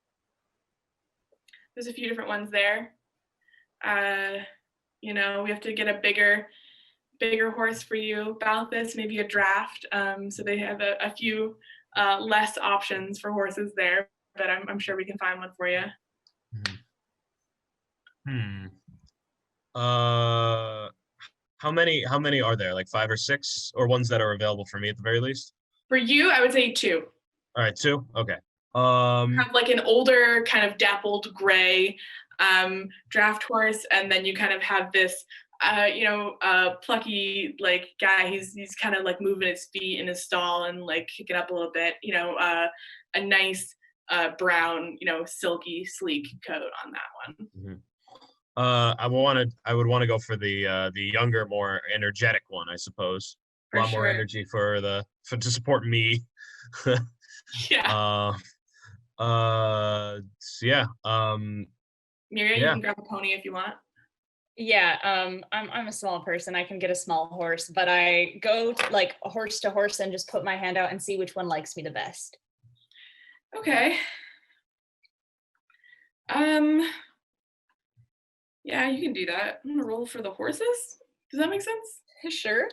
There's a few different ones there. You know, we have to get a bigger horse for you, Balthus, maybe a draft. So they have a few less options for horses there, but I'm sure we can find one for you. Hmm. How many are there? Like 5 or 6, or ones that are available for me at the very least? For you, I would say 2. All right, 2. Okay. Have like an older kind of dappled gray draft horse, and then you kind of have this plucky like guy. He's kind of like moving his feet in his stall and like kicking up a little bit. A nice brown, silky sleek coat on that one. Mm-hmm. I would want to go for the younger, more energetic one, I suppose. A For lot more sure. energy to support me. Yeah. So yeah. Miria, you Yeah. can grab a pony if you want. Yeah, I'm a small person. I can get a small horse, but I go like horse to horse and just put my hand out and see which one likes me the best. Okay. Yeah, you can do that. I'm gonna roll for the horses. Does that make sense? Sure.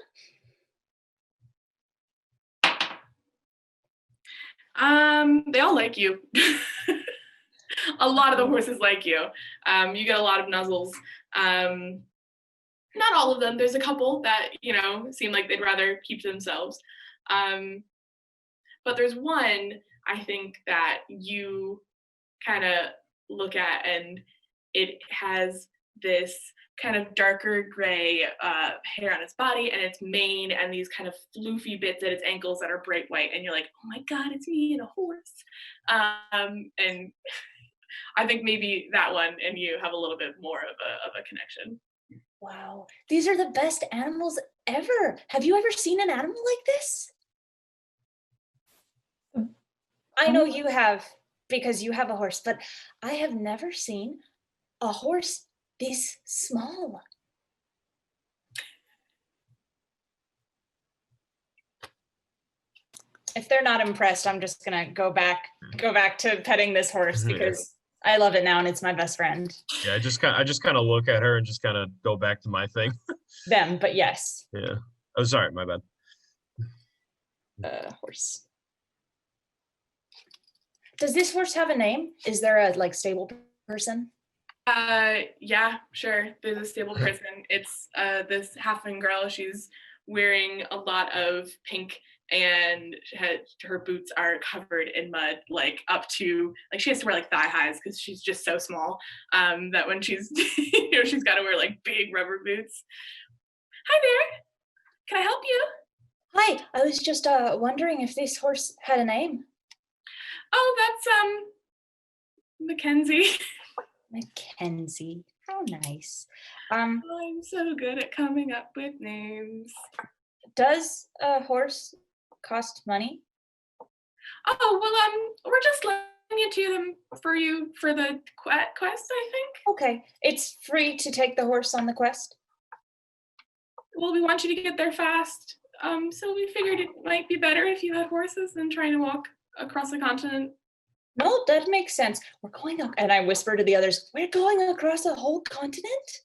They all like you. A lot of the horses like you. You get a lot of nuzzles. Not all of them. There's a couple that, seem like they'd rather keep to themselves. But there's one, I think, that you kind of look at, and it has this kind of darker gray hair on its body and its mane and these kind of floofy bits at its ankles that are bright white. And you're like, oh my God, it's me and a horse. And I think maybe that one and you have a little bit more of a connection. Wow, these are the best animals ever. Have you ever seen an animal like this? I know you have because you have a horse, but I have never seen a horse this small. If they're not impressed, I'm just gonna go back to petting this horse because I love it now and it's my best friend. Yeah, I just kind of look at her and just kind of go back to my thing. Them, but yes. Yeah. Oh, sorry, my bad. Horse. Does this horse have a name? Is there a like stable person? Yeah, sure. There's a stable person. It's this halfling girl. She's wearing a lot of pink, and her boots are covered in mud, like up to like she has to wear like thigh highs because she's just so small. That when she's she's got to wear like big rubber boots. Hi there. Can I help you? Hi, I was just wondering if this horse had a name. Oh, that's Mackenzie. Mackenzie. How nice. I'm so good at coming up with names. Does a horse cost money? Oh, well, we're just lending it to them for the quest, I think. Okay, it's free to take the horse on the quest. Well, we want you to get there fast. So we figured it might be better if you had horses than trying to walk across the continent. No, that makes sense. We're going, and I whisper to the others, we're going across a whole continent?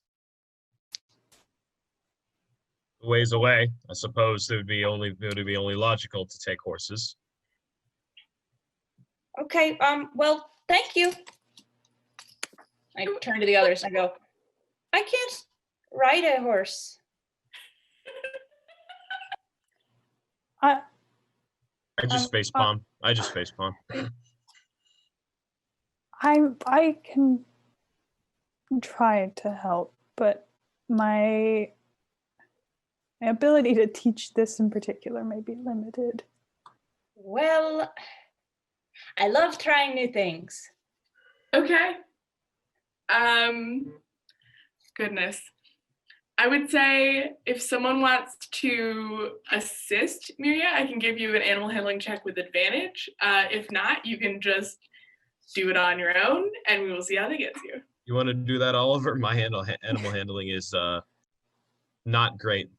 Ways away, I suppose it would be only logical to take horses. Okay, well, thank you. I turn to the others and I go, I can't ride a horse. I just face palm. I can try to help, but my ability to teach this in particular may be limited. Well, I love trying new things. Okay. Goodness. I would say if someone wants to assist Miria, I can give you an animal handling check with advantage. If not, you can just do it on your own, and we will see how that gets you. You want to do that, Oliver? My animal handling is not great.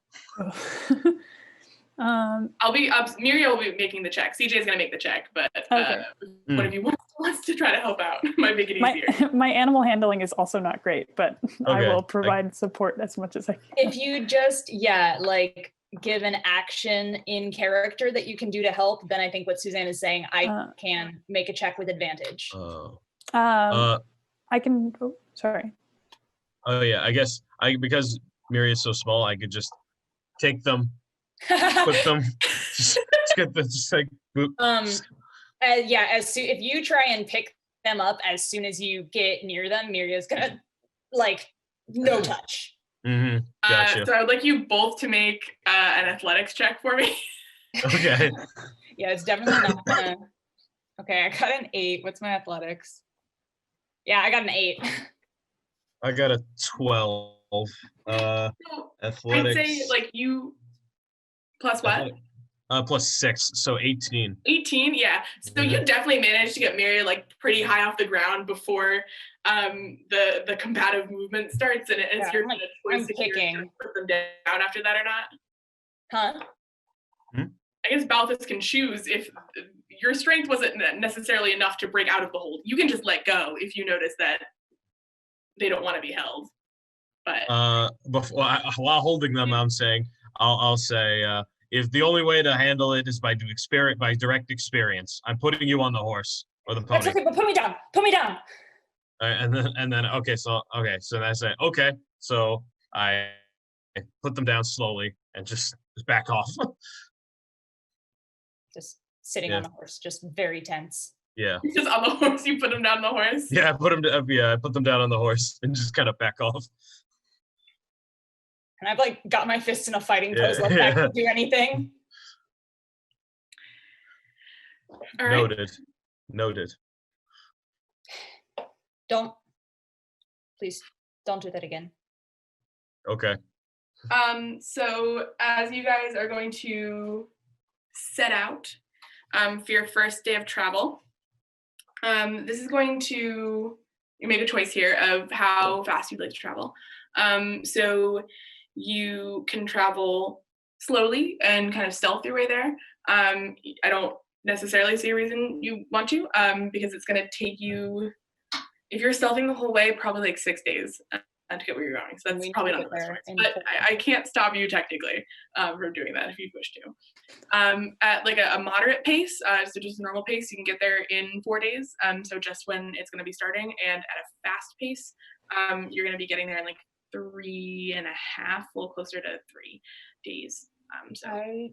Miria will be making the check. CJ is gonna make the check, but Okay. one of you wants wants to try to help out. Might make it My easier. my animal handling is also not great, but I Okay, will provide support as much as I can. If you just, like give an action in character that you can do to help, then I think what Suzanne is saying, I can make a check with advantage. Oh. I can. Oh, sorry. Oh yeah, I guess because Miria's so small, I could just take them, put them, just get the just like boop. If you try and pick them up as soon as you get near them, Miria's gonna like no touch. Mm-hmm. Gotcha. So I would like you both to make an athletics check for me. Okay. Yeah, it's definitely not gonna. Okay, I got an 8. What's my athletics? Yeah, I got an 8. I got a 12. So Athletics. I'd say like you plus what? athletic- plus 6, so 18. 18, yeah. So you definitely managed to get Mary like pretty high off the ground before the combative movement starts, and it's Yeah, your I'm like, choice I'm if you're kicking. gonna put them down after that or not. Huh? I guess Balthus can choose if your strength wasn't necessarily enough to break out of the hold. You can just let go if you notice that they don't want to be held. But While holding them, I'm saying I'll say if the only way to handle it is by direct experience, I'm putting you on the horse or the That's pony. okay, but put me down. Put me down. And then so I say okay, so I put them down slowly and just back off. Just sitting Yeah. on the horse, just very tense. Yeah. just on the horse, you put them down on the horse. Yeah, I put them down on the horse and just kind of back off. And I've like got my fists in a fighting pose, Yeah, like I can do anything. All right. Noted. Please don't do that again. Okay. So as you guys are going to set out for your first day of travel, this is going to, you make a choice here of how fast you'd like to travel. So you can travel slowly and kind of stealth your way there. I don't necessarily see a reason you want to, because it's going to take you, if you're stealthing the whole way, probably like 6 days to get where you're going. So that's probably not the best choice. But I can't stop you technically from doing that if you wish to. At like a moderate pace, so just a normal pace, you can get there in 4 days. So just when it's going to be starting, and at a fast pace, you're going to be getting there in like 3.5, a little closer to 3 days. So I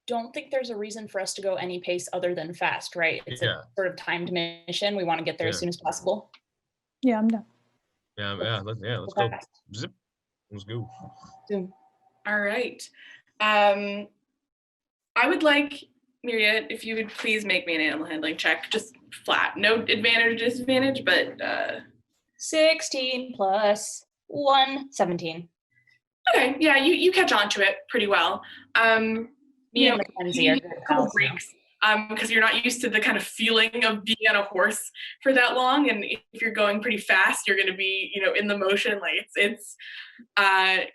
don't think there's a reason for us to go any pace other than fast, right? It's a sort of timed mission. We want to get there as soon as possible. Yeah, I'm done. Yeah, let's go. Zip. Let's go. All right. I would like, Myriad, if you would please make me an animal handling check, just flat. No advantage or disadvantage, but 16 plus 1, 17. Okay, yeah, you catch on to it pretty well. Me and Mackenzie are good pals now. breaks, because you're not used to the kind of feeling of being on a horse for that long, and if you're going pretty fast, you're going to be, in the motion. Like it's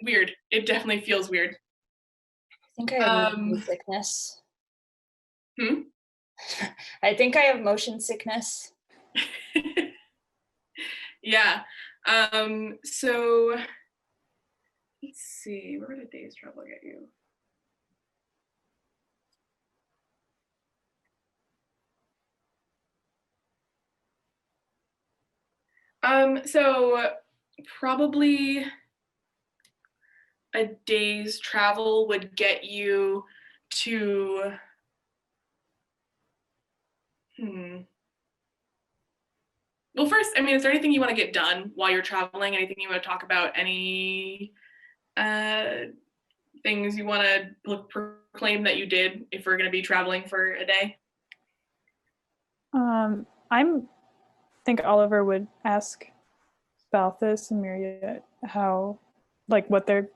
weird. It definitely feels weird. I think I have motion sickness. Hmm? I think I have motion sickness. Yeah. So let's see. Where did day's travel get you? So probably a day's travel would get you to Well, first, is there anything you want to get done while you're traveling? Anything you want to talk about? Any things you want to proclaim that you did if we're going to be traveling for a day? think Oliver would ask Balthus and Myriad how, what they're,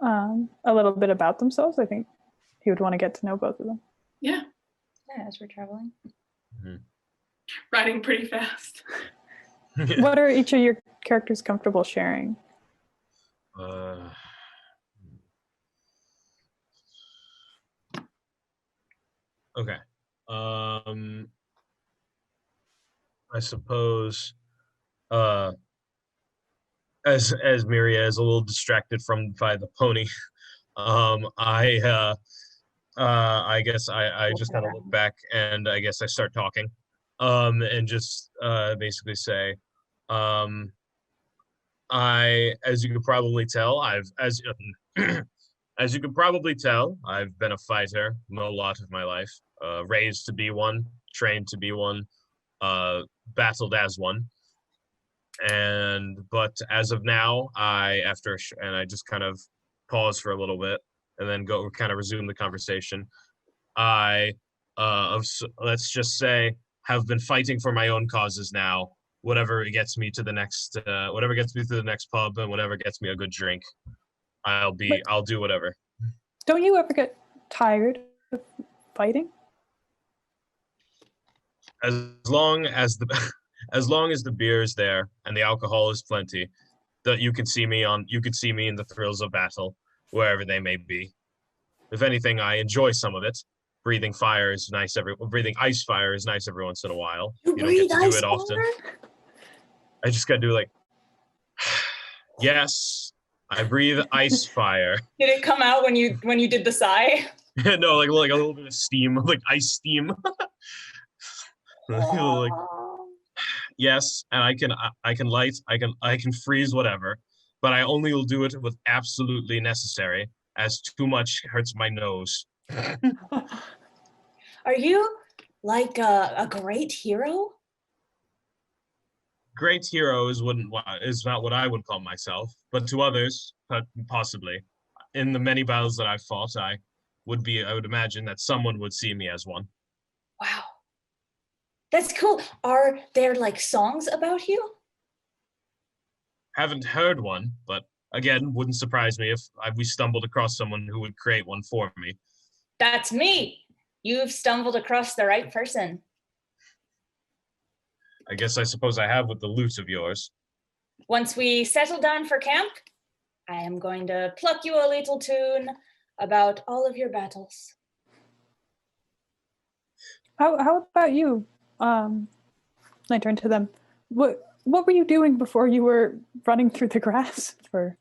a little bit about themselves. I think he would want to get to know both of them. Yeah. Yeah, as we're traveling. Riding pretty fast. What are each of your characters comfortable sharing? Okay. I suppose, uh, as Miria is a little distracted by the pony, I guess I just kind of look back and I guess I start talking, and just basically say, um, as you can probably tell, as you can probably tell, I've been a fighter a lot of my life, raised to be one, trained to be one, battled as one. But as of now, and I just kind of pause for a little bit and then go kind of resume the conversation. I, let's just say, have been fighting for my own causes now. Whatever gets me to the next, whatever gets me to the next pub, and whatever gets me a good drink, I'll do whatever. Don't you ever get tired of fighting? As long as the, as long as the beer is there and the alcohol is plenty, that you can see me in the thrills of battle, wherever they may be. If anything, I enjoy some of it. Breathing ice fire is nice every once in a while. You don't get to do it often. I just gotta do like, yes, I breathe ice fire. Did it come out when you did the sigh? No, like a little bit of steam, like ice steam. Like, yes, and I can freeze whatever, but I only will do it with absolutely necessary, as too much hurts my nose. Are you like a great hero? Great hero is not what I would call myself, but to others, possibly. In the many battles that I've fought, I would imagine that someone would see me as one. Wow. That's cool. Are there like songs about you? Haven't heard one, but again, wouldn't surprise me if we stumbled across someone who would create one for me. That's me. You've stumbled across the right person. I suppose I have with the loot of yours. Once we settle down for camp, I am going to pluck you a little tune about all of your battles. How about you? I turned to them. What were you doing before you were running through the grass for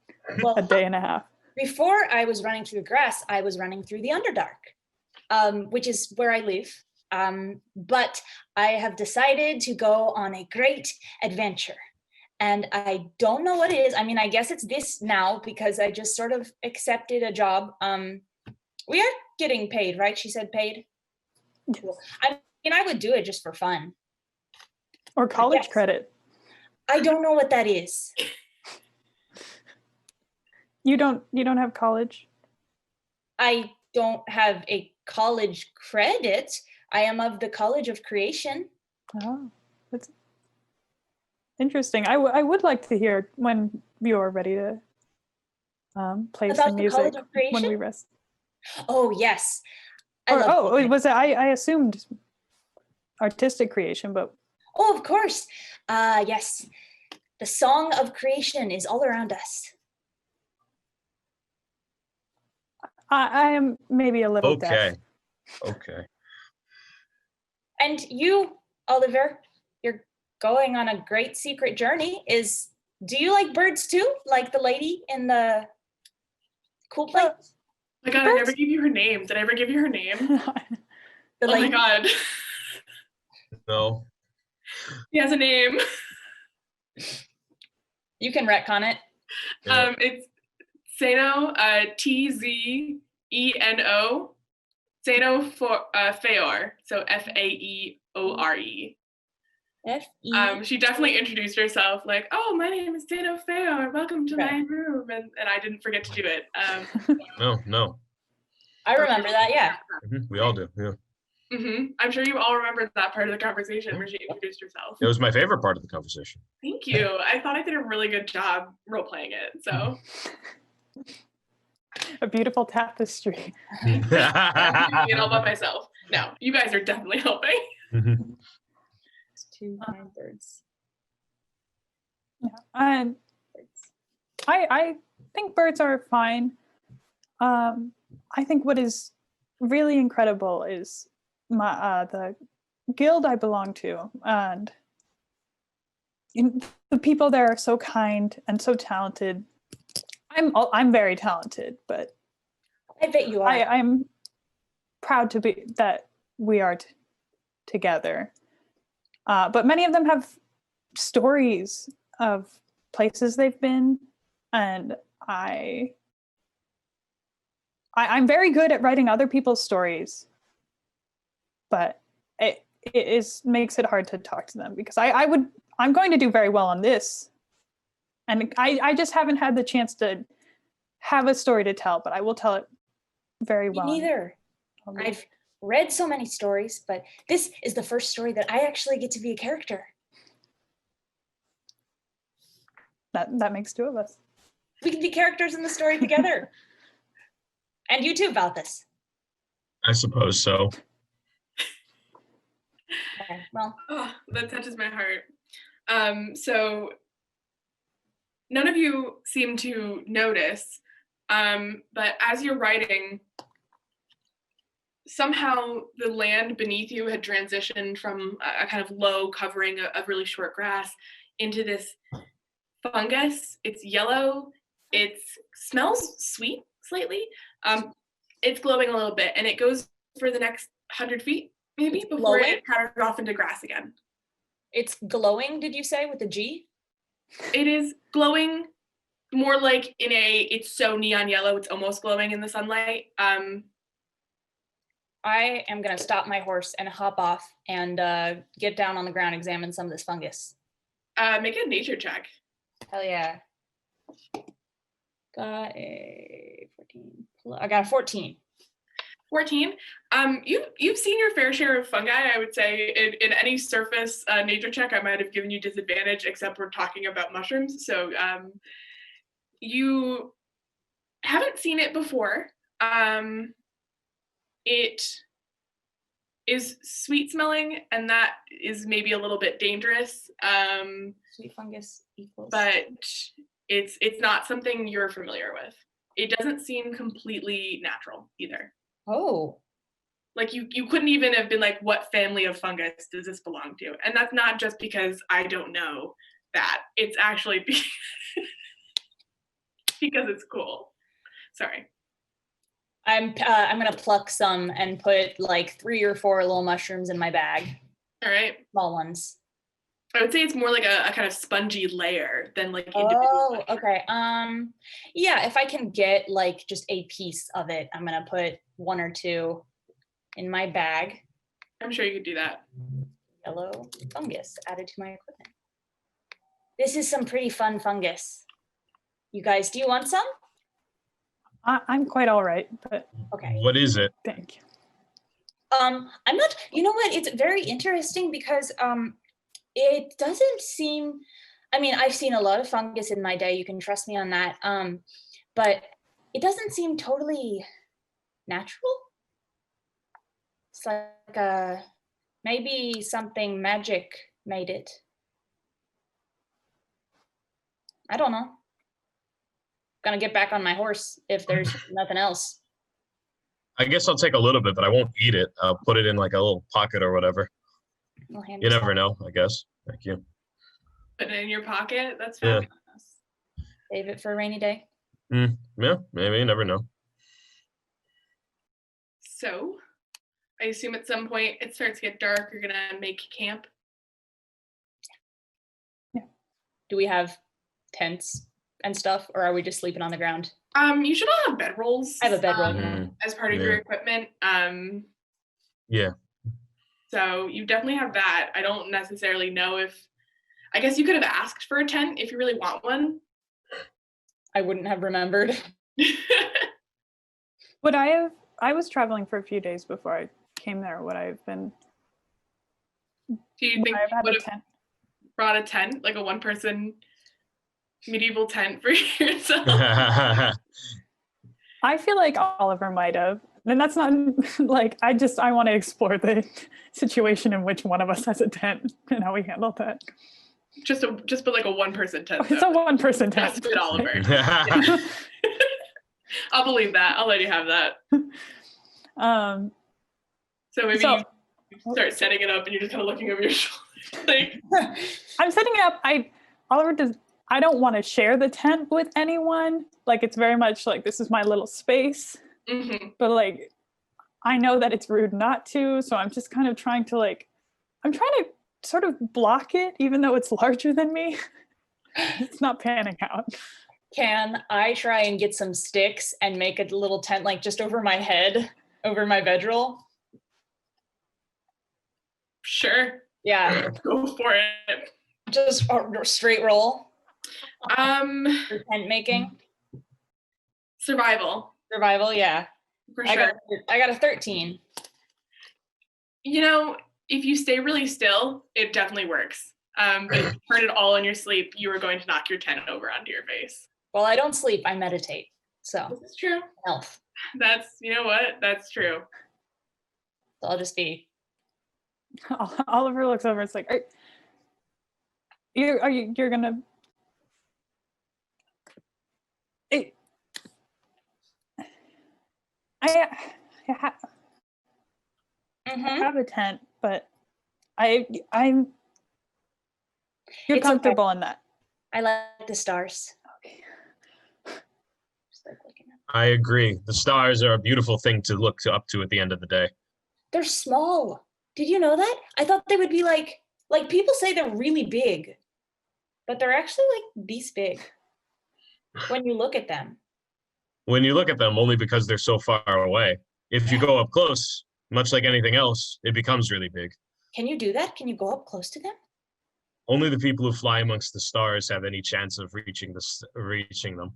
a day and a half? Before I was running through the grass, I was running through the Underdark, which is where I live. But I have decided to go on a great adventure. And I don't know what it is. I mean, I guess it's this now because I just sort of accepted a job. We are getting paid, right? She said paid. Cool. I mean, I would do it just for fun. Or college credit. I don't know what that is. You don't have college? I don't have a college credit. I am of the College of Creation. Oh, that's interesting. I would like to hear when you're ready to play About some the music College of Creation? when we rest. Oh, yes. I assumed artistic creation, but Oh, of course. Yes. The song of creation is all around us. I am maybe a little deaf. Okay. And you, Oliver, you're going on a great secret journey. Do you like birds too? Like the lady in the cool place? Oh my god, I never gave you her name. Did I ever give you her name? The Oh my god. No. He has a name. You can retcon it. Yeah. It's Zeno, Tzeno. Zeno for Feor. So Faeore. F-E. She definitely introduced herself like, oh, my name is Zeno Feor. Welcome to my room. And I didn't forget to do it. No. I remember that, yeah. We all do, yeah. I'm sure you all remember that part of the conversation where she introduced herself. It was my favorite part of the conversation. Thank you. I thought I did a really good job role playing it. So A beautiful tapestry. I'm doing it all by myself. No, you guys are definitely helping. 2 9 birds. Yeah. I think birds are fine. I think what is really incredible is the guild I belong to, and the people there are so kind and so talented. I'm very talented, but I bet you are. I'm proud to be that we are together. But many of them have stories of places they've been, and I'm very good at writing other people's stories, but it makes it hard to talk to them because I'm going to do very well on this, and I just haven't had the chance to have a story to tell, but I will tell it very Me well. neither. I've read so many stories, but this is the first story that I actually get to be a character. That makes two of us. We can be characters in the story together. And you too, Valthus. I suppose so. Okay, well, Oh, that touches my heart. So none of you seem to notice, but as you're writing, somehow the land beneath you had transitioned from a kind of low covering of really short grass into this fungus. It's yellow. It smells sweet slightly. It's glowing a little bit, and it goes for the next 100 feet, maybe, It's before glowing? it patters off into grass again. It's glowing, did you say, with a G? It is glowing more like it's so neon yellow, it's almost glowing in the sunlight. I am going to stop my horse and hop off and get down on the ground, examine some of this fungus. Make a nature check. Hell yeah. Got a 14. I got a 14. 14. You've seen your fair share of fungi, I would say. In any surface nature check, I might have given you disadvantage, except we're talking about mushrooms. So you haven't seen it before. It is sweet smelling, and that is maybe a little bit dangerous. Sweet fungus equals. But it's not something you're familiar with. It doesn't seem completely natural either. Oh. Like you couldn't even have been like, what family of fungus does this belong to? And that's not just because I don't know that. It's actually because it's cool. Sorry. I'm gonna pluck some and put like 3 or 4 little mushrooms in my bag. All right. Small ones. I would say it's more like a kind of spongy layer than like individual. Oh, mushrooms. okay. Yeah, if I can get like just a piece of it, I'm gonna put 1 or 2 in my bag. I'm sure you could do that. Yellow fungus added to my equipment. This is some pretty fun fungus. You guys, do you want some? I'm quite all right, but Okay. What is it? thank you. I'm not, you know what, it's very interesting because it doesn't seem, I mean, I've seen a lot of fungus in my day, you can trust me on that, but it doesn't seem totally natural. It's like maybe something magic made it. I don't know. Gonna get back on my horse if there's nothing else. I guess I'll take a little bit, but I won't eat it. I'll put it in like a little pocket or whatever. We'll hand You this never out. know, I guess. Thank you. Put it in your pocket. That's Yeah. fabulous. Save it for a rainy day. Yeah, maybe, you never know. So I assume at some point it starts to get dark. You're gonna make camp. Do we have tents and stuff, or are we just sleeping on the ground? You should all have bedrolls. I have a bedroll. As part of your Yeah. equipment. Yeah. So you definitely have that. I don't necessarily know if, I guess you could have asked for a tent if you really want one. I wouldn't have remembered. Would I have? I was traveling for a few days before I came there. Would I have been? Do you Would think I have you had would a have tent? brought a tent, like a one-person medieval tent for yourself? I feel like Oliver might have. And that's not like I want to explore the situation in which one of us has a tent and how we handle that. Just put like a one-person tent. It's a one-person tent. That's good, Oliver. I'll believe that. I'll let you have that. So maybe You start setting it up and you're just kind of looking over your shoulder. Like, I'm setting it up. Oliver does. I don't want to share the tent with anyone. Like it's very much like this is my little space. mhm. But like, I know that it's rude not to, so I'm just kind of trying to I'm trying to sort of block it, even though it's larger than me. It's not panning out. Can I try and get some sticks and make a little tent like just over my head, over my bedroll? Sure, Yeah, go for it. just a straight roll for tent making. Survival, Survival, yeah. for I sure. got a 13. You know, if you stay really still, it definitely works. But if you turn it all in your sleep, you are going to knock your tent over onto your face. Well, I don't sleep, I meditate. So, This is true. elf. That's, you know what? That's true. So I'll just be, Oliver looks over. It's like, you're gonna. I mhm. have a tent, but I'm you're It's okay. comfortable in that. I like the stars. Okay. Just like looking at- I agree. The stars are a beautiful thing to look up to at the end of the day. They're small. Did you know that? I thought they would be like people say they're really big, but they're actually like this big when you look at them. When you look at them, only because they're so far away. If you go up close, much like anything else, it becomes really big. Can you do that? Can you go up close to them? Only the people who fly amongst the stars have any chance of reaching them.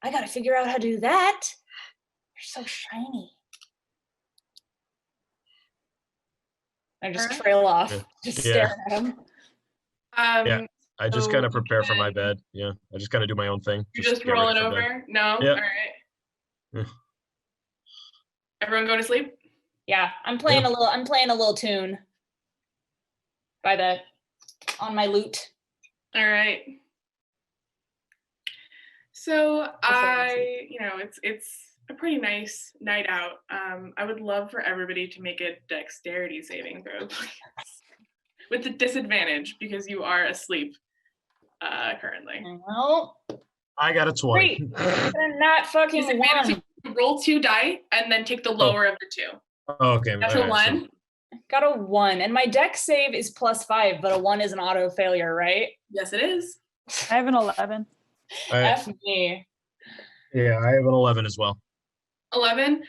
I gotta figure out how to do that. They're so shiny. I just Alright. trail off, Yeah. just Yeah. staring at him. Yeah. I just So kind of prepare for my then- bed. Yeah, I just kind of do my own thing. You're just get ready rolling for bed. over? No? Yeah. All right. Yeah. Everyone go to sleep? Yeah, I'm playing a little tune on my lute. All right. So fantasy. it's a pretty nice night out. I would love for everybody to make a dexterity saving throw, please. With the disadvantage because you are asleep currently. Well, I got a 20. great. They're not fucking Disadvantage, one. you roll 2 die and then take the lower of the 2. Okay. That's all a right, so- 1. Got a 1, and my dex save is +5, but a 1 is an auto failure, right? Yes, it is. I have an 11. F me. Yeah, I have an 11 as well. 11.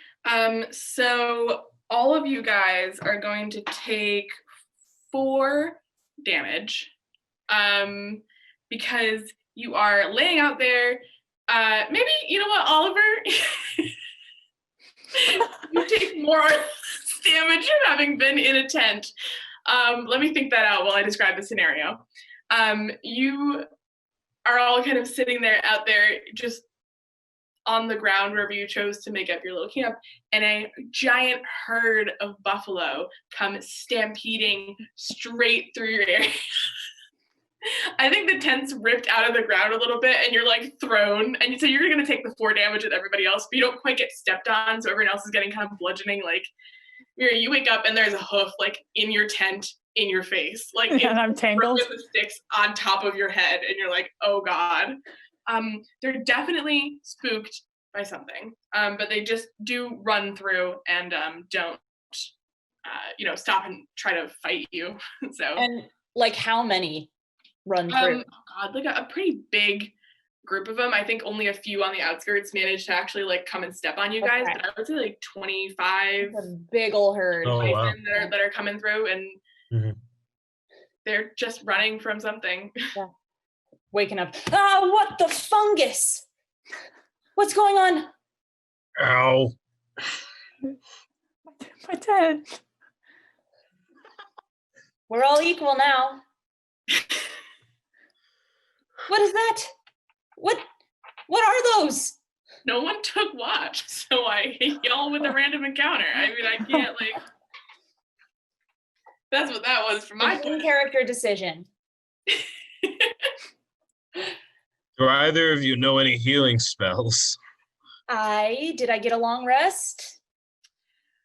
So all of you guys are going to take 4 damage because you are laying out there. Maybe, you know what, Oliver? You take more damage from having been in a tent. Let me think that out while I describe the scenario. You are all kind of sitting there out there just on the ground wherever you chose to make up your little camp, and a giant herd of buffalo come stampeding straight through your area. I think the tent's ripped out of the ground a little bit and you're like thrown, and so you're gonna take the 4 damage with everybody else, but you don't quite get stepped on, so everyone else is getting kind of bludgeoning. Like you wake up and there's a hoof like in your tent in your face, like And I'm tangled. with the sticks on top of your head, and you're like, oh god. They're definitely spooked by something, but they just do run through and don't stop and try to fight you. So And like how many run through? oh god, like a pretty big group of them. I think only a few on the outskirts managed to actually like come and step on you guys, Okay. but I would say like 25 It's a big ol' herd. Oh, wow. bison that are coming through, and Mhm. they're just running from something. Waking up. Ah, what the fungus? What's going on? Ow. My tent. We're all equal now. What is that? What are those? No one took watch, so I hit y'all with a random encounter. I mean, I can't like. That's what that was for my. In-character decision. Do either of you know any healing spells? Did I get a long rest?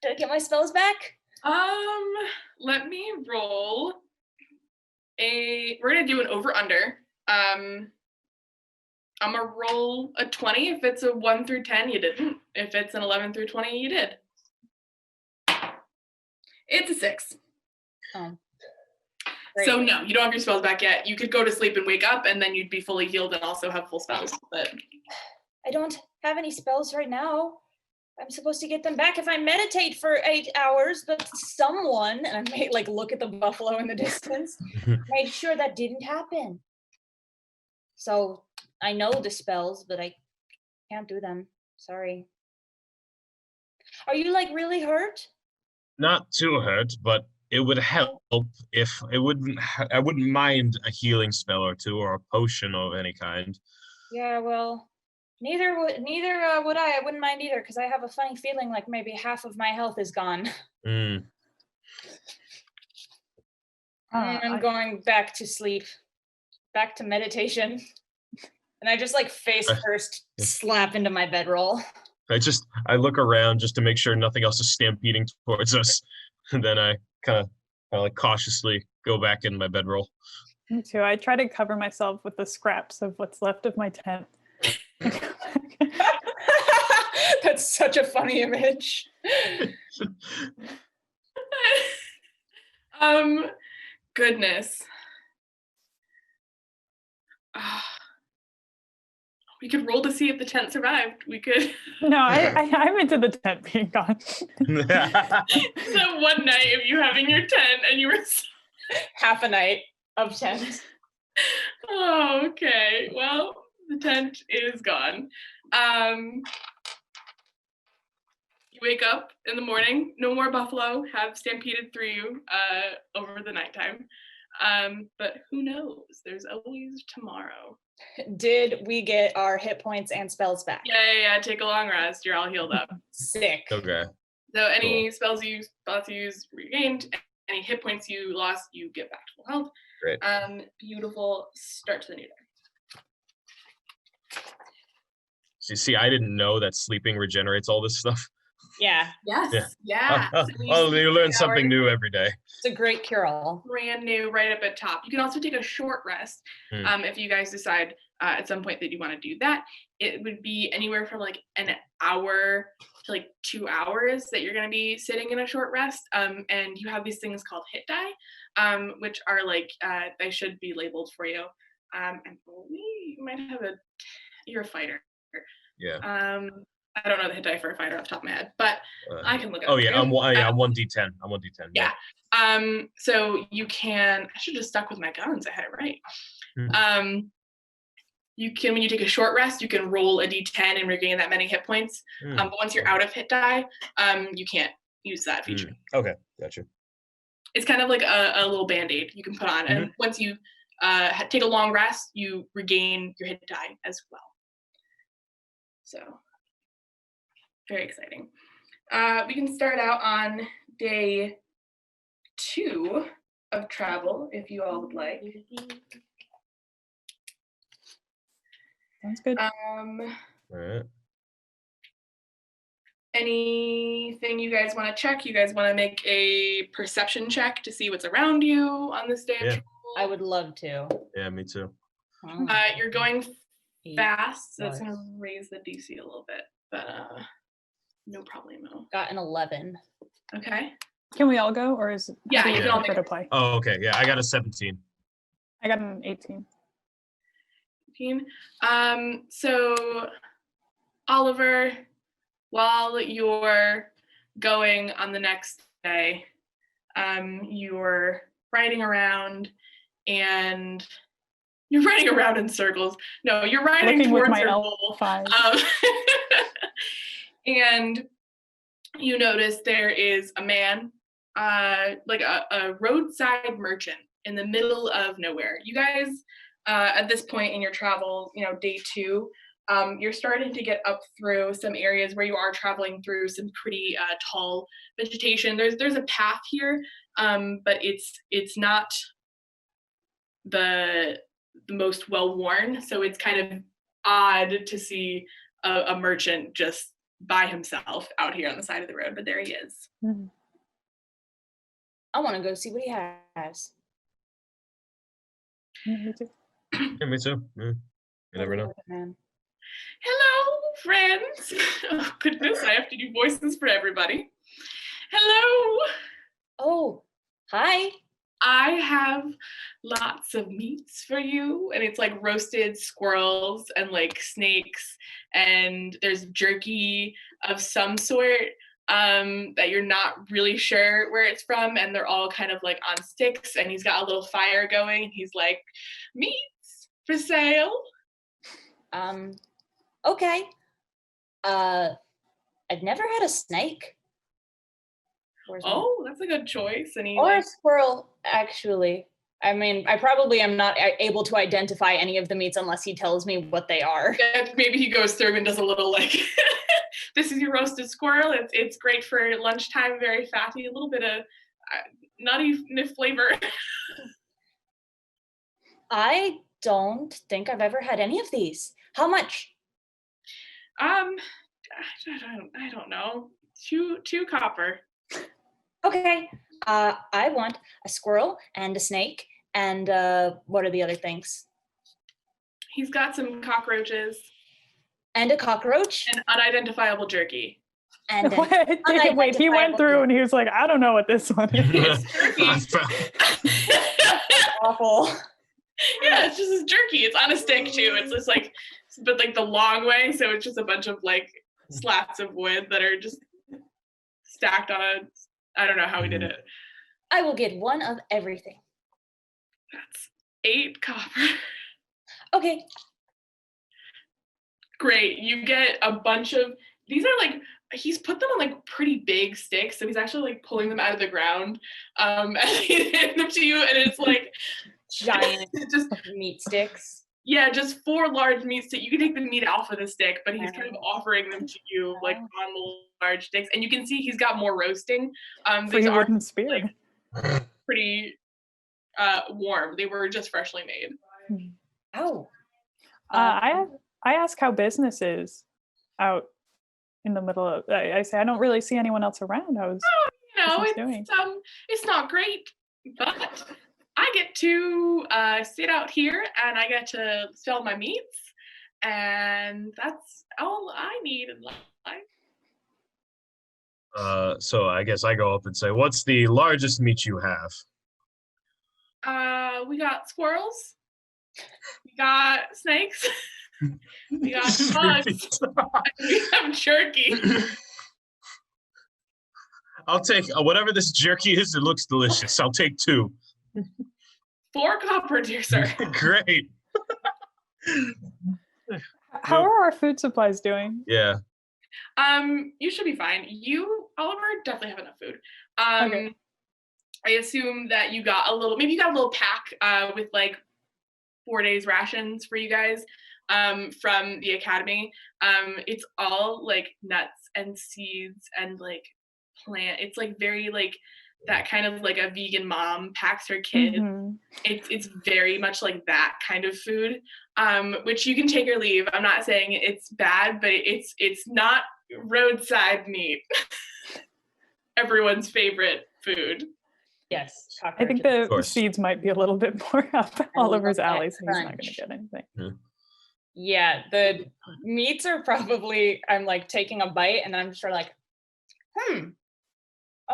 Did I get my spells back? Let me roll we're gonna do an over-under. I'm gonna roll a 20. If it's a 1 through 10, you didn't. If it's an 11 through 20, you did. It's a 6. Oh. So Great. no, you don't have your spells back yet. You could go to sleep and wake up, and then you'd be fully healed and also have full spells. But I don't have any spells right now. I'm supposed to get them back if I meditate for 8 hours, but someone, and I may like look at the buffalo in the distance, made sure that didn't happen. So I know the spells, but I can't do them. Sorry. Are you like really hurt? Not too hurt, but it would help if it wouldn't. I wouldn't mind a healing spell or two or a potion of any kind. Yeah, well, neither would I. I wouldn't mind either because I have a funny feeling like maybe half of my health is gone. Mm. I'm going back to sleep, back to meditation. And I just like face first slap into my bedroll. I look around just to make sure nothing else is stampeding towards us, and then I kind of like cautiously go back in my bedroll. Me too. I try to cover myself with the scraps of what's left of my tent. That's such a funny image. Goodness. We could roll to see if the tent survived. We could. No, I'm into the tent being gone. So one night of you having your tent and you were. Half a night of tent. Oh, okay. Well, the tent is gone. You wake up in the morning. No more buffalo have stampeded through you over the nighttime. But who knows? There's always tomorrow. Did we get our hit points and spells back? Yeah. Take a long rest. You're all healed up. Sick. Okay. So any spells you use regained, any hit points you lost, you get back to full health. Great. Beautiful start to the new day. See, I didn't know that sleeping regenerates all this stuff. Yeah. Yes. Yeah. Oh, So you learn something new every day. It's a great cure-all. Brand new, right up at top. You can also take a short rest if you guys decide at some point that you want to do that. It would be anywhere from like an hour to like 2 hours that you're going to be sitting in a short rest. And you have these things called hit die, which are like they should be labeled for you. And you might have you're a fighter. Yeah. I don't know the hit die for a fighter off the top of my head, but I can look it up. Oh yeah, I'm 1d10. I'm 1d10. Yeah. So you can. I should have just stuck with my guns. I had it right. You can, when you take a short rest, you can roll a d10 and regain that many hit points. But once you're out of hit die, you can't use that feature. Okay, gotcha. It's kind of like a little band-aid you can put on, and once you take a long rest, you regain your hit die as well. So. Very exciting. We can start out on day 2 of travel, if you all would like. Sounds good. All right. Anything you guys want to check? You guys want to make a perception check to see what's around you on this day of travel? I would love to. Yeah, me too. You're going fast, so that's going to raise the DC a little bit, but no problemo. Got an 11. Okay. Can we all go, or is Yeah, how do you can all prefer make to play? Oh, okay. Yeah, I got a 17. I got an 18. So Oliver, while you're going on the next day, you're riding around and you're riding around in circles. No, you're riding Looking with towards my your elf goal. eyes. And you notice there is a man, like a roadside merchant in the middle of nowhere. You guys, at this point in your travel, day 2, you're starting to get up through some areas where you are traveling through some pretty tall vegetation. There's a path here, but it's not the most well-worn, so it's kind of odd to see a merchant just by himself out here on the side of the road, but there he is. I want to go see what he has. Me too. Yeah, me too. Yeah. You never know. Man. Hello, friends. Oh, goodness, I have to do voices for everybody. Hello. Oh, hi. I have lots of meats for you, and it's like roasted squirrels and like snakes, and there's jerky of some sort that you're not really sure where it's from, and they're all kind of like on sticks, and he's got a little fire going, and he's like, meats for sale. Okay. I've never had a snake. Where's my- Oh, that's a good choice. And he or a like, squirrel, actually. I mean, I probably am not able to identify any of the meats unless he tells me what they are. maybe he goes through and does a little like, this is your roasted squirrel. It's great for lunchtime, very fatty, a little bit of nutty flavor. I don't think I've ever had any of these. How much? I don't know. Two copper. Okay. I want a squirrel and a snake. And what are the other things? He's got some cockroaches And a cockroach. and unidentifiable jerky. And an Wait, he went through and he was like, I don't know what this one is. Awful. Yeah, it's just this jerky. It's on a stick too. It's just like, but like the long way. So it's just a bunch of like slats of wood that are just stacked on a. I don't know how he did it. I will get one of everything. That's 8 copper. Okay. Great. You get a bunch of these are like he's put them on like pretty big sticks, so he's actually like pulling them out of the ground. And he handed them to you, and it's like Giant just meat sticks. yeah, just 4 large meat sticks. You can take the meat off of the stick, but he's kind of offering them to you like on the large sticks. And you can see he's got more roasting. Free These are wooden spear. like, pretty warm. They were just freshly made. Oh. I ask how business is out in the middle of. I say I don't really see anyone else around. How's You know, business doing? it's not great, but I get to sit out here and I get to sell my meats, and that's all I need in life. So I guess I go up and say, what's the largest meat you have? We got squirrels, we got snakes, we got bugs, and we have jerky. I'll take whatever this jerky is. It looks delicious. I'll take 2. 4 copper, dear sir. Great. How are our food supplies doing? Yeah. You should be fine. You, Oliver, definitely have enough food. Okay. I assume that you got a little, maybe you got a little pack with like 4 days rations for you guys from the academy. It's all like nuts and seeds and like plant. It's like very like that kind of like a vegan mom packs her kids. Mhm. It's very much like that kind of food, which you can take or leave. I'm not saying it's bad, but it's not roadside meat. Everyone's favorite food. Yes. I think cockroaches. the seeds might be a little bit more up Oliver's love that alley, so he's not going crunch. to get anything. Yeah, the meats are probably, I'm like taking a bite and then I'm just sort of like,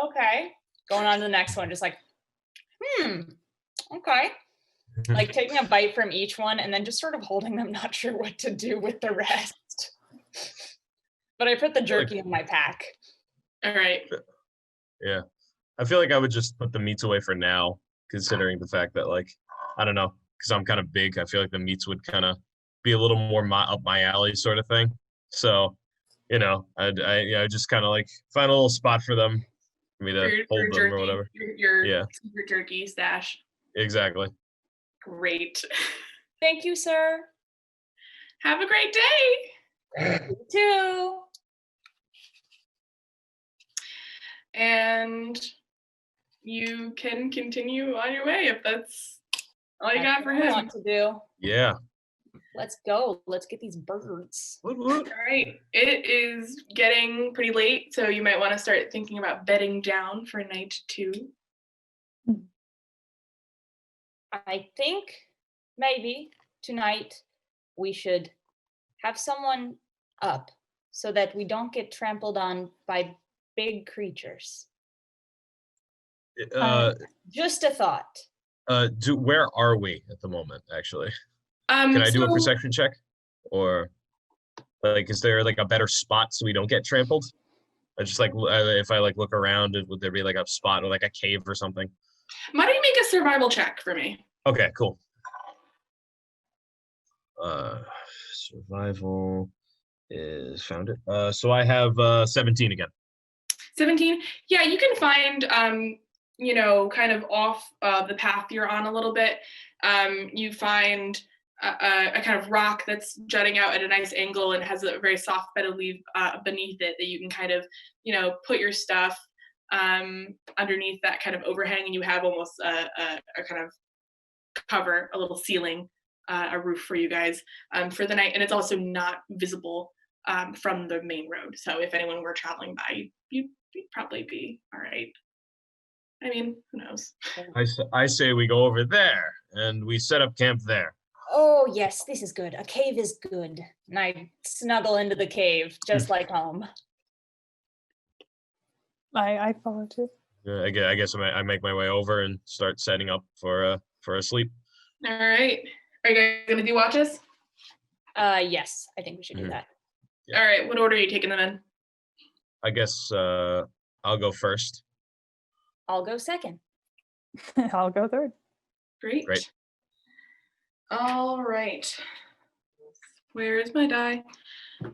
okay. Going on to the next one, just like, okay. Like taking a bite from each one and then just sort of holding them, not sure what to do with the rest. But I put the jerky in my pack. All right. Yeah. I feel like I would just put the meats away for now, considering the fact that, like, I don't know, because I'm kind of big. I feel like the meats would kind of be a little more up my alley sort of thing. So, you know, I just kind of like find a little spot for them, for me to hold them jerky, or whatever. Your Yeah. secret jerky stash. Exactly. Great. Thank you, sir. Have a great day. You too. And you can continue on your way if that's all you That's got for what I him. want to do. Yeah. Let's go. Let's get these birds. Woot woot. All right. It is getting pretty late, so you might want to start thinking about bedding down for night 2. I think maybe tonight we should have someone up so that we don't get trampled on by big creatures. Just a thought. Where are we at the moment, actually? Can I do a So perception check? Or like, is there like a better spot so we don't get trampled? I just like, if I like look around, would there be like a spot or like a cave or something? why don't you make a survival check for me? Okay, cool. Survival is found it. So I have 17 again. 17. Yeah, you can find kind of off the path you're on a little bit. You find a kind of rock that's jutting out at a nice angle and has a very soft bed of leaves beneath it that you can kind of put your stuff underneath that kind of overhang, and you have almost a kind of cover, a little ceiling, a roof for you guys for the night, and it's also not visible from the main road. So if anyone were traveling by, you'd probably be all right. I mean, who knows? I say we go over there and we set up camp there. Oh, yes, this is good. A cave is good. And I snuggle into the cave, just like home. I follow too. I guess I make my way over and start setting up for a sleep. All right. Are you guys gonna do watches? Yes, I think we should do Mhm. that. Yeah. All right. What order are you taking them in? I guess I'll go first. I'll go second. I'll go third. Great. Great. All right. Where is my die?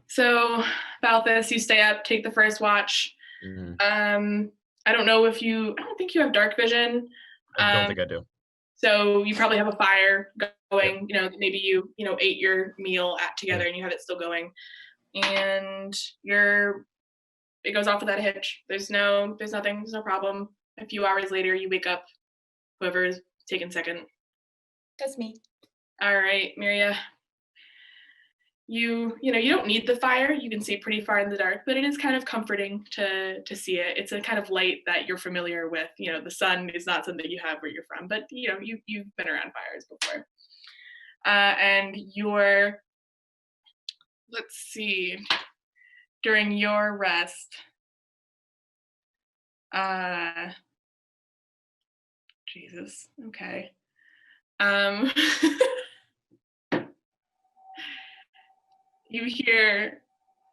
So, Balthus, you stay up, take the first watch. Mhm. I don't know if I don't think you have dark vision. I don't think I do. So you probably have a fire going, maybe you ate your meal together and you have it still going. And it goes off without a hitch. There's nothing, there's no problem. A few hours later, you wake up, whoever's taken second. That's me. All right, Miria. You don't need the fire. You can see pretty far in the dark, but it is kind of comforting to see it. It's a kind of light that you're familiar with. The sun is not something you have where you're from, but you've been around fires before. And let's see, during your rest, Jesus, okay. You hear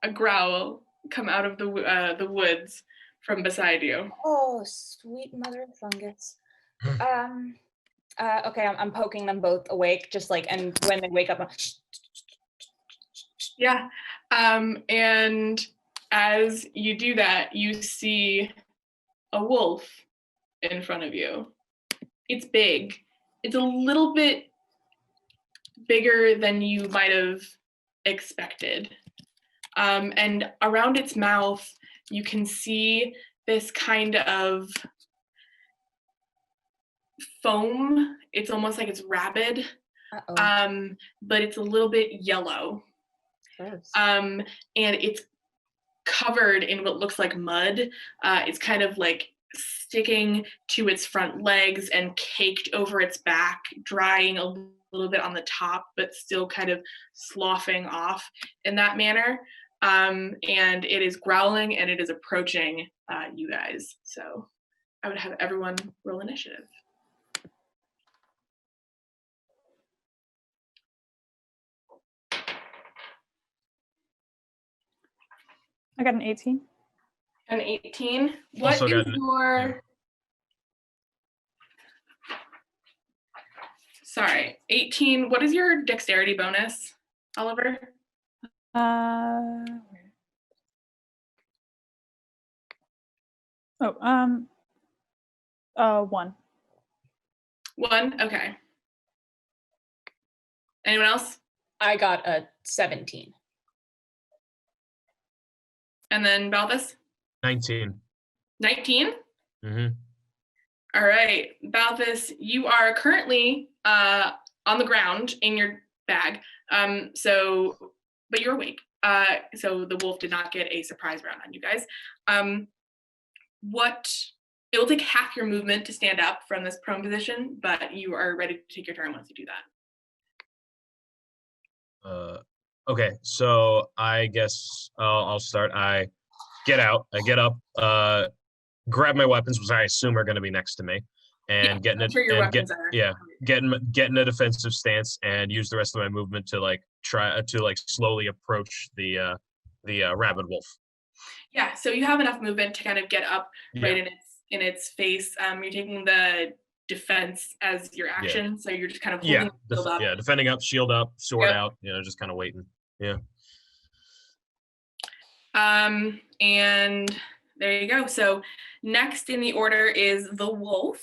a growl come out of the woods from beside you. Oh, sweet mother of fungus. Okay, I'm poking them both awake, just like, and when they wake up, I'm, Yeah. And as you do that, you see a wolf in front of you. It's big. It's a little bit bigger than you might have expected. And around its mouth, you can see this kind of foam. It's almost like it's rabid, but it's a little bit yellow. gross. And it's covered in what looks like mud. It's kind of like sticking to its front legs and caked over its back, drying a little bit on the top, but still kind of sloughing off in that manner. And it is growling and it is approaching you guys. So I would have everyone roll initiative. I got an 18. An 18. What Also is got your... Sorry, 18. What is your dexterity bonus, Oliver? Where? Oh, 1. 1? Okay. Anyone else? I got a 17. And then Balthus? 19. 19? Mm-hmm. All right, Balthus, you are currently on the ground in your bag. But you're awake. So the wolf did not get a surprise round on you guys. What It will take half your movement to stand up from this prone position, but you are ready to take your turn once you do that. Okay, so I guess I'll start. I get out. I get up. Grab my weapons, which I assume are going to be next to me, and get in That's it where your and weapons are. get in a defensive stance and use the rest of my movement to like try to like slowly approach the rabid wolf. Yeah, so you have enough movement to kind of get up right Yeah. in its face. You're taking the defense as your action, so you're just kind of holding the shield up. Yeah, defending up, shield up, sword Yep. out, just kind of waiting. Yeah. And there you go. So next in the order is the wolf.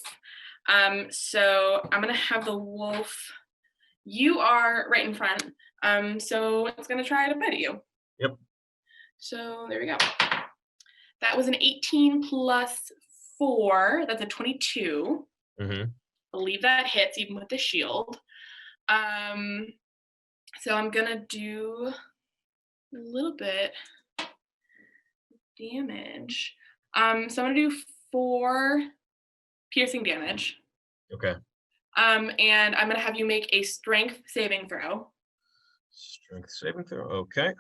So I'm gonna have the wolf. You are right in front. So it's gonna try to bite you. Yep. So there we go. That was an 18 plus 4. That's a 22. Mm-hmm. I believe that hits even with the shield. So I'm gonna do a little bit damage. So I'm gonna do 4 piercing damage. Okay. And I'm gonna have you make a strength saving throw. Strength saving throw. Okay.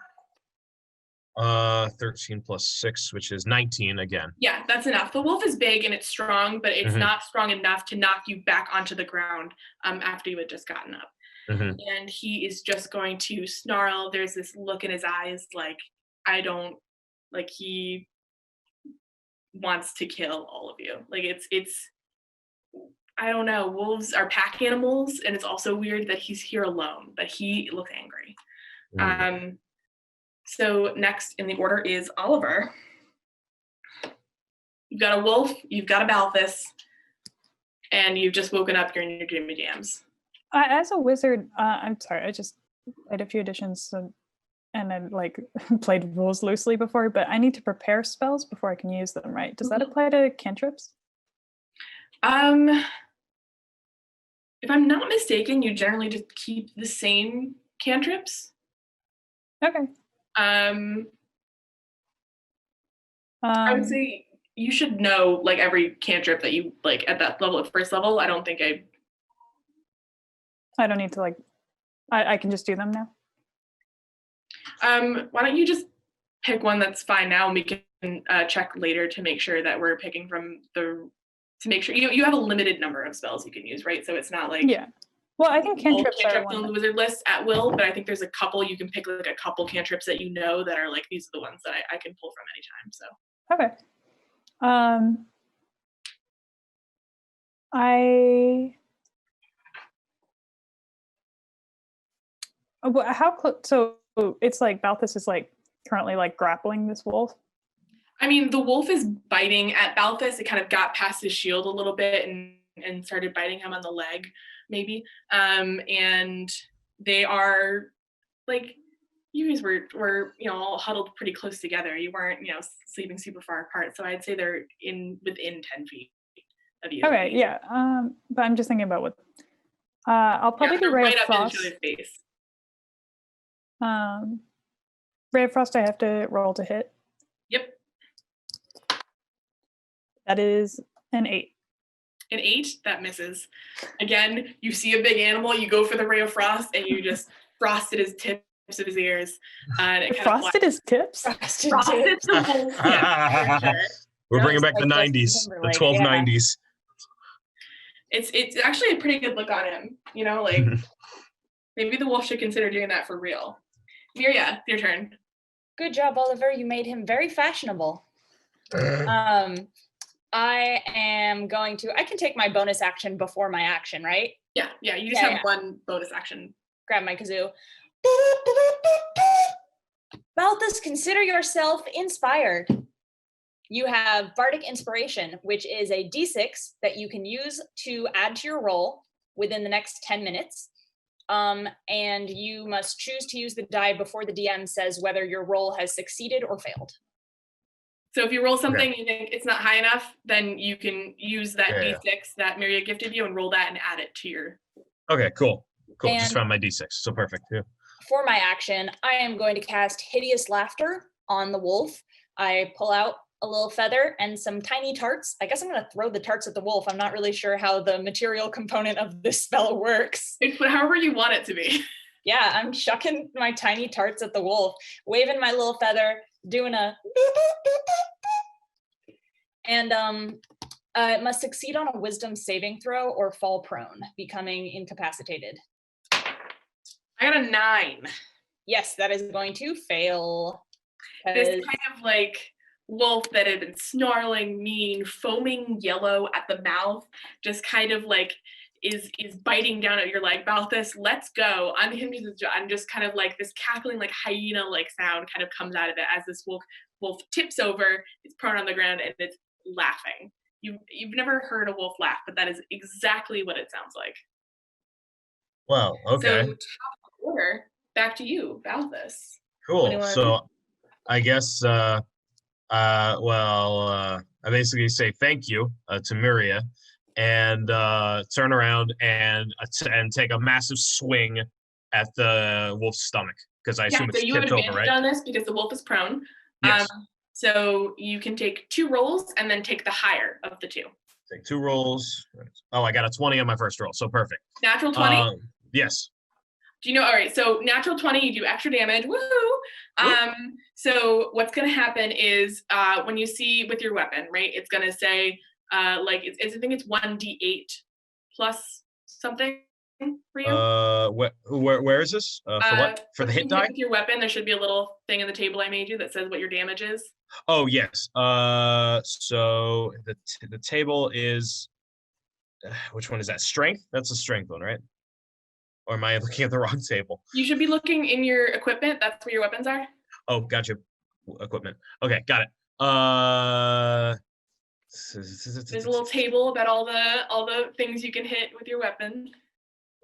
13 plus 6, which is 19 again. Yeah, that's enough. The wolf is big and it's strong, but it's Mhm. not strong enough to knock you back onto the ground after you had just gotten up. Mhm. And he is just going to snarl. There's this look in his eyes like, he wants to kill all of you. Like it's I don't know. Wolves are pack animals, and it's also weird that he's here alone, but he looks angry. Mhm. So next in the order is Oliver. You've got a wolf, you've got a Balthus, and you've just woken up. You're in your dreamy jams. As a wizard, I'm sorry, I just played a few editions and then like played rules loosely before, but I need to prepare spells before I can use them, right? Does that apply to cantrips? If I'm not mistaken, you generally just keep the same cantrips. Okay. I would say you should know like every cantrip that you like at that level, at first level. I don't think I don't need to like, I can just do them now. why don't you just pick one that's fine now, and we can check later to make sure that we're picking from to make sure you have a limited number of spells you can use, right? So it's not like Yeah. Well, I think all cantrips are cantrips on the one. wizard list at will, but I think there's a couple you can pick, like a couple cantrips that you know that are like these are the ones that I can pull from anytime. So Okay. How close? So it's like Balthus is like currently like grappling this wolf. I mean, the wolf is biting at Balthus. It kind of got past his shield a little bit and started biting him on the leg, maybe. And they are like, you guys were all huddled pretty close together. You weren't sleeping super far apart. So I'd say they're within 10 feet of you. Okay, yeah. But I'm just thinking about what. I'll probably do Ray right of up in Frost. each other's face. Ray of Frost, I have to roll to hit. Yep. That is an 8. An 8, that misses. Again, you see a big animal, you go for the Ray of Frost, and you just frosted his tips of his ears. And it Frosted his tips? Frosted the wolf. Yeah, for sure. We're bringing Sounds back the like 90s, Justin the Timberlake, 1290s. It's actually a pretty good look on him. Like maybe the wolf should consider doing that for real. Miria, your turn. Good job, Oliver. You made him very fashionable. I am going to, I can take my bonus action before my action, right? Yeah, you just have one bonus action. Grab my kazoo. Balthus, consider yourself inspired. You have Bardic Inspiration, which is a d6 that you can use to add to your roll within the next 10 minutes. And you must choose to use the die before the DM says whether your roll has succeeded or failed. So if you roll something you think it's not high enough, then you can use that Yeah, d6 that Miria gifted you and roll that and add it to your. Okay, cool. And just found my d6, so perfect. Yeah. For my action, I am going to cast Hideous Laughter on the wolf. I pull out a little feather, and some tiny tarts. I guess I'm gonna throw the tarts at the wolf. I'm not really sure how the material component of this spell works. It's however you want it to be. Yeah, I'm chucking my tiny tarts at the wolf, waving my little feather, doing a and it must succeed on a wisdom saving throw or fall prone, becoming incapacitated. I got a 9. Yes, that is going to fail. This 'cause- kind of like wolf that had been snarling, mean, foaming yellow at the mouth, just kind of like is biting down at your leg. Balthus, let's go. Unhinge the jaw, and just kind of like this cackling, like hyena like sound kind of comes out of it as this wolf tips over, it's prone on the ground, and it's laughing. You've never heard a wolf laugh, but that is exactly what it sounds like. Well, okay, So top of order, back to you, Balthus. cool. do you wanna So I guess I basically say thank you to Miria, and turn around and take a massive swing at the wolf's stomach, because I assume So it's you have tipped over, advantage right? on this because the wolf is prone. Yes. So you can take 2 rolls and then take the higher of the 2. Take 2 rolls. Oh, I got a 20 on my first roll, so perfect. Natural 20. Yes. Do you know? All right. So natural 20, you do extra damage. Woohoo! So what's going to happen is when you see with your weapon, right? It's going to say I think it's 1d8 plus something for you. Where is this? For what? For the hit die? With your weapon, there should be a little thing in the table I made you that says what your damage is. Oh yes. So the table is which one is that? Strength? That's a strength one, right? Or am I looking at the wrong table? You should be looking in your equipment. That's where your weapons are. Oh, gotcha. Equipment. Okay, got it. There's a little table about all the things you can hit with your weapon.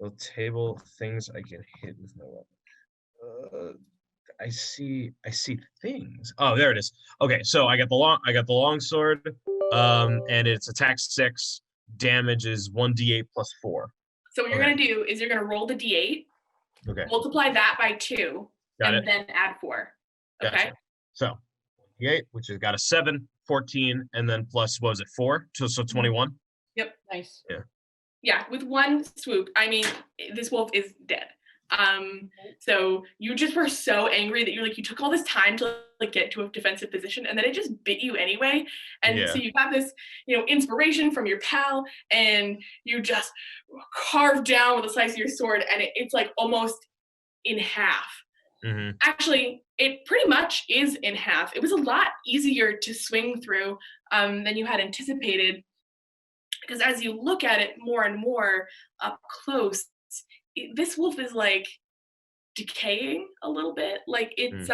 Little table things I can hit with my weapon. I see things. Oh, there it is. Okay, so I got the long sword, and it's attack 6, damage is 1d8 plus 4. So what you're gonna do is you're gonna roll the d8, Okay, multiply that by 2, got and it. then add 4. Okay. Gotcha. So 1d8, which has got a 7, 14, and then plus what was it, 4? So 21. Yep. Nice. Yeah, with one swoop. I mean, this wolf is dead. So you just were so angry that you took all this time to get to a defensive position, and then it just bit you anyway. And so you got this, inspiration from your pal, and you just carved down with a slice of your sword, and it's like almost in half. Mm-hmm. Actually, it pretty much is in half. It was a lot easier to swing through than you had anticipated, because as you look at it more and more up close, this wolf is like decaying a little bit. Like it's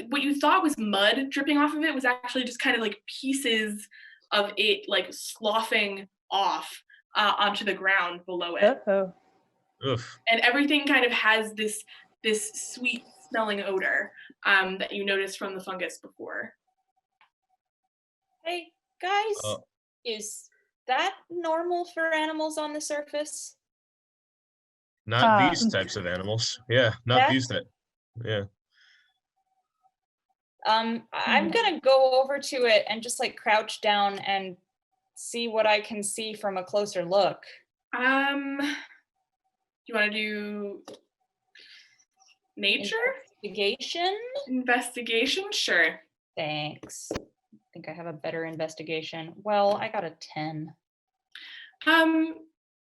what you thought was mud dripping off of it was actually just kind of like pieces of it like sloughing off onto the ground below it. Uh-oh. Oof. And everything kind of has this sweet smelling odor that you noticed from the fungus before. Hey guys, is that normal for animals on the surface? Not these types of animals. Yeah, not these types. Yeah. I'm gonna go over to it and just like crouch down and see what I can see from a closer look. You want to do nature? Investigation? Sure. Thanks. I think I have a better investigation. Well, I got a 10.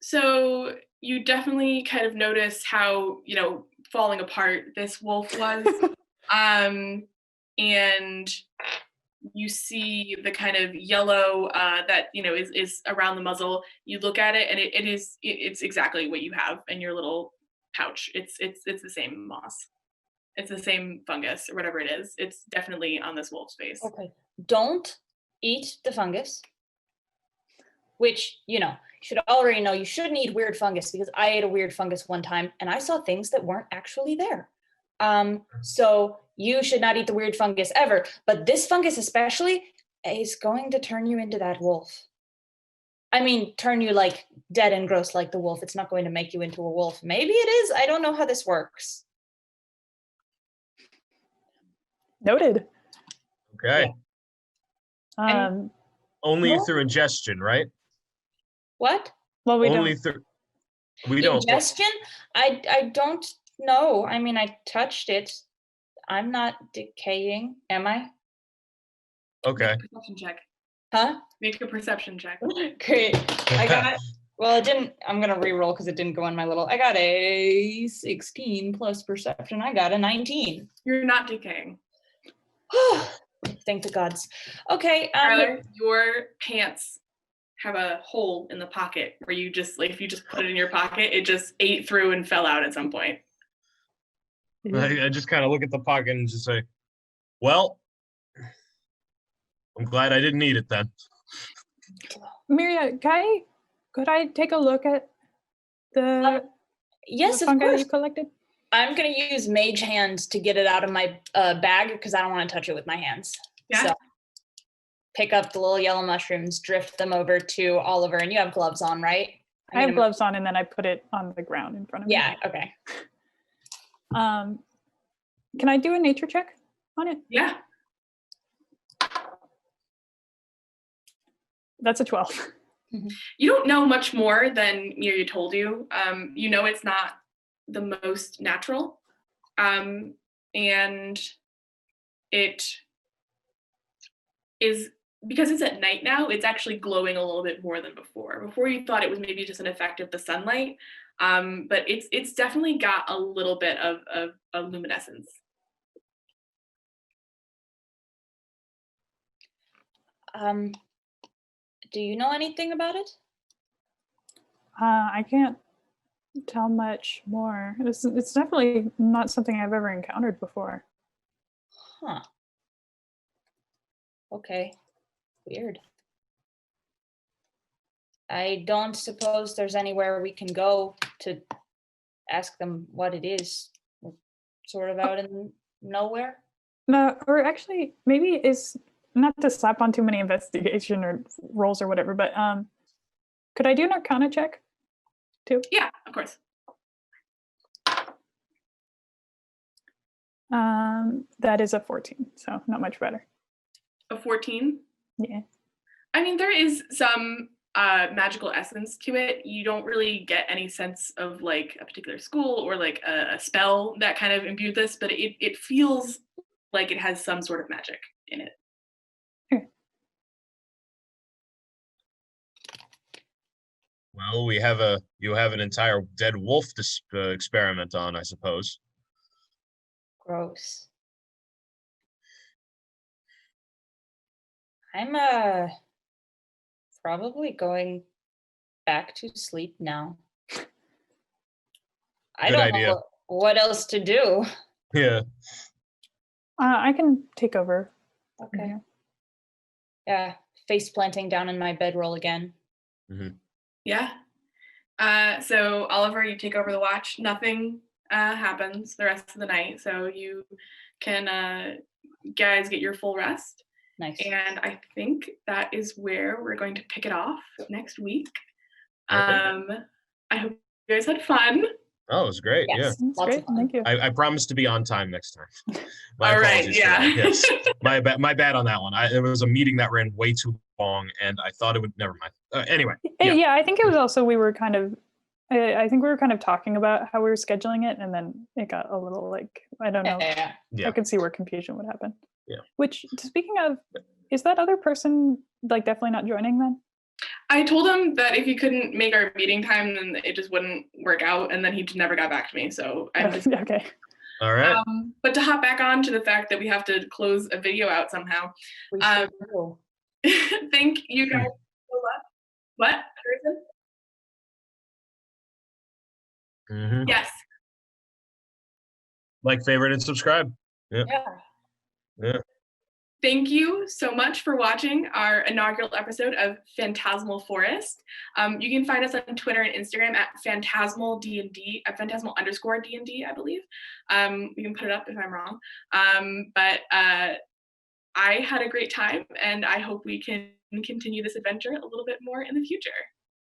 So you definitely kind of notice how, falling apart this wolf was. And you see the kind of yellow that is around the muzzle. You look at it, and it's exactly what you have in your little pouch. It's the same moss. It's the same fungus or whatever it is. It's definitely on this wolf's face. Okay. Don't eat the fungus. Which, you should already know you shouldn't eat weird fungus, because I ate a weird fungus one time and I saw things that weren't actually there. So you should not eat the weird fungus ever. But this fungus especially is going to turn you into that wolf. I mean, turn you like dead and gross like the wolf. It's not going to make you into a wolf. Maybe it is. I don't know how this works. Noted. Okay. Um, Only No? through ingestion, right? What? well, we Only don't. through. We don't. Ingestion? I don't know. I mean, I touched it. I'm not decaying, am I? Okay. Make a perception check. Huh? Make a perception check. Great. I got. Well, it didn't. I'm gonna re-roll because it didn't go in my little. I got a 16 plus perception. I got a 19. You're not decaying. Thank the gods. Okay. Tyler, your pants have a hole in the pocket where you just like if you just put it in your pocket, it just ate through and fell out at some point. I just kind of look at the pocket and just say, well, I'm glad I didn't eat it then. Miria, could I take a look at the, Yes, the of fungi that course. you collected? I'm gonna use mage hand to get it out of my bag because I don't want to touch it with my hands. Yeah. So pick up the little yellow mushrooms, drift them over to Oliver, and you have gloves on, right? I have gloves on, and then I put it on the ground in front of me. Yeah. Okay. Can I do a nature check on it? Yeah. That's a 12. You don't know much more than you told you. You know it's not the most natural. And it is because it's at night now, it's actually glowing a little bit more than before. Before you thought it was maybe just an effect of the sunlight. But it's definitely got a little bit of luminescence. Do you know anything about it? I can't tell much more. It's definitely not something I've ever encountered before. Huh. Okay. Weird. I don't suppose there's anywhere we can go to ask them what it is. We're sort of out in nowhere. No, or actually, maybe it's not to slap on too many investigation or rolls or whatever, but could I do an Arcana check too? Yeah, of course. That is a 14, so not much better. A 14. Yeah. I mean, there is some magical essence to it. You don't really get any sense of like a particular school or like a spell that kind of imbued this, but it feels like it has some sort of magic in it. Well, you have an entire dead wolf to experiment on, I suppose. Gross. I'm probably going back to sleep now. I Good don't idea. know what else to do. Yeah. I can take over. Okay. Yeah, face planting down in my bedroll again. Mm-hmm. Yeah. So Oliver, you take over the watch. Nothing happens the rest of the night, so you can guys get your full rest. Nice. And I think that is where we're going to pick it off next week. Right. I hope you guys had fun. Oh, it was great. Yes, That's lots great. of fun. Thank you. I promise to be on time next time. My All right, apologies for yeah. that. Yes. My bad on that one. It was a meeting that ran way too long, and I thought it would. Never mind. Anyway. Yeah, I think it was also we were kind of. I think we were kind of talking about how we were scheduling it, and then it got a little like I don't know. Yeah. I could see where confusion would happen. Yeah. Which, speaking of, is that other person like definitely not joining then? I told him that if he couldn't make our meeting time, then it just wouldn't work out, and then he never got back to me. So I'm just Okay. All right. But to hop back on to the fact that we have to close a video out somehow. We sure do. Thank you guys so much. What? Person? Mm-hmm. Yes. Like, favorite, and subscribe. Yeah. Yeah. Thank you so much for watching our inaugural episode of Phantasmal Forest. You can find us on Twitter and Instagram at Phantasmal D&D, at Phantasmal_D&D, I believe. You can put it up if I'm wrong. But I had a great time, and I hope we can continue this adventure a little bit more in the future.